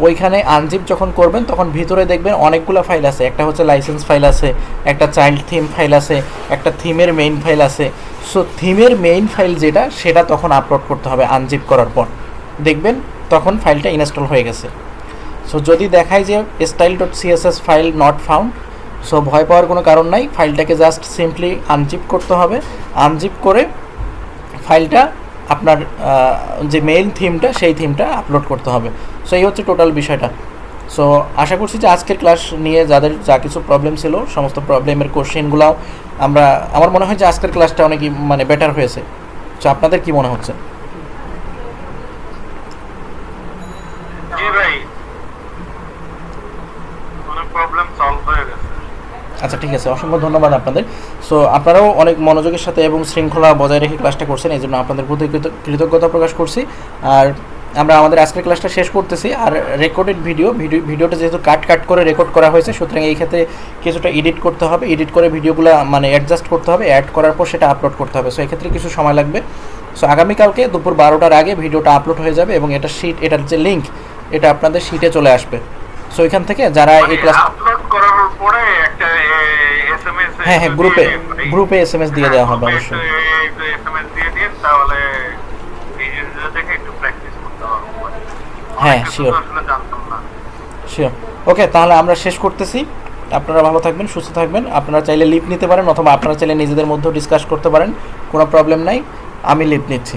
ওইখানে আনজিপ যখন করবেন তখন ভিতরে দেখবেন অনেকগুলো ফাইল আছে। একটা হচ্ছে লাইসেন্স ফাইল আছে, একটা চাইল্ড থিম ফাইল আছে, একটা থিমের মেইন ফাইল আছে। সো থিমের মেইন ফাইল যেটা সেটা তখন আপলোড করতে হবে আনজিপ করার পর, দেখবেন তখন ফাইলটা ইনস্টল হয়ে গেছে। সো যদি দেখায় যে style.css file not found, so ভয় পাওয়ার কোনো কারণ নাই। ফাইলটাকে জাস্ট সিম্পলি আনজিপ করতে হবে। আনজিপ করে ফাইলটা আপনার যে মেইন থিমটা সেই থিমটা আপলোড করতে হবে। সো এই হচ্ছে টোটাল বিষয়টা। সো আশা করছি যে আজকের ক্লাস নিয়ে যাদের যা কিছু প্রবলেম ছিল সমস্ত প্রবলেমের কোশ্চেনগুলোও আমার মনে হয় যে আজকের ক্লাসটা অনেকই মানে বেটার হয়েছে। সো আপনাদের কি মনে হচ্ছে? জি ভাই, অনেক প্রবলেম সলভ হয়ে গেছে। আচ্ছা, ঠিক আছে, অসংখ্য ধন্যবাদ আপনাদের। সো আপনারাও অনেক মনোযোগের সাথে এবং শৃঙ্খলা বজায় রেখে ক্লাসটা করছেন, এই জন্য আপনাদের প্রতি কৃতজ্ঞতা প্রকাশ করছি। আর আমরা আমাদের আজকের ক্লাসটা শেষ করতেছি। আর রেকর্ডেড ভিডিওটা যেহেতু কাট করে রেকর্ড করা হয়েছে, সুতরাং এই ক্ষেত্রে কিছুটা এডিট করতে হবে। এডিট করে ভিডিওগুলো মানে অ্যাডজাস্ট করতে হবে, অ্যাড করার পর সেটা আপলোড করতে হবে। সো এই ক্ষেত্রে কিছু সময় লাগবে। সো আগামীকালকে দুপুর 12টার আগে ভিডিওটা আপলোড হয়ে যাবে এবং এটার যে লিঙ্ক এটা আপনাদের শিটে চলে আসবে। সো এখান থেকে যারা এই ক্লাস আপলোড করার পরে একটা এসএমএস, হ্যাঁ গ্রুপে এসএমএস দিয়ে দেওয়া হবে অবশ্যই। এসএমএস দিয়ে দিন, তাহলে ভিডিওটা দেখে একটু প্র্যাকটিস করতে পারবো। হ্যাঁ, শিওর। ওকে, তাহলে আমরা শেষ করতেছি। আপনারা ভালো থাকবেন, সুস্থ থাকবেন। আপনারা চাইলে লিভ নিতে পারেন অথবা আপনারা চাইলে নিজেদের মধ্যেও ডিসকাস করতে পারেন, কোনো প্রবলেম নাই। আমি লিভ নিচ্ছি।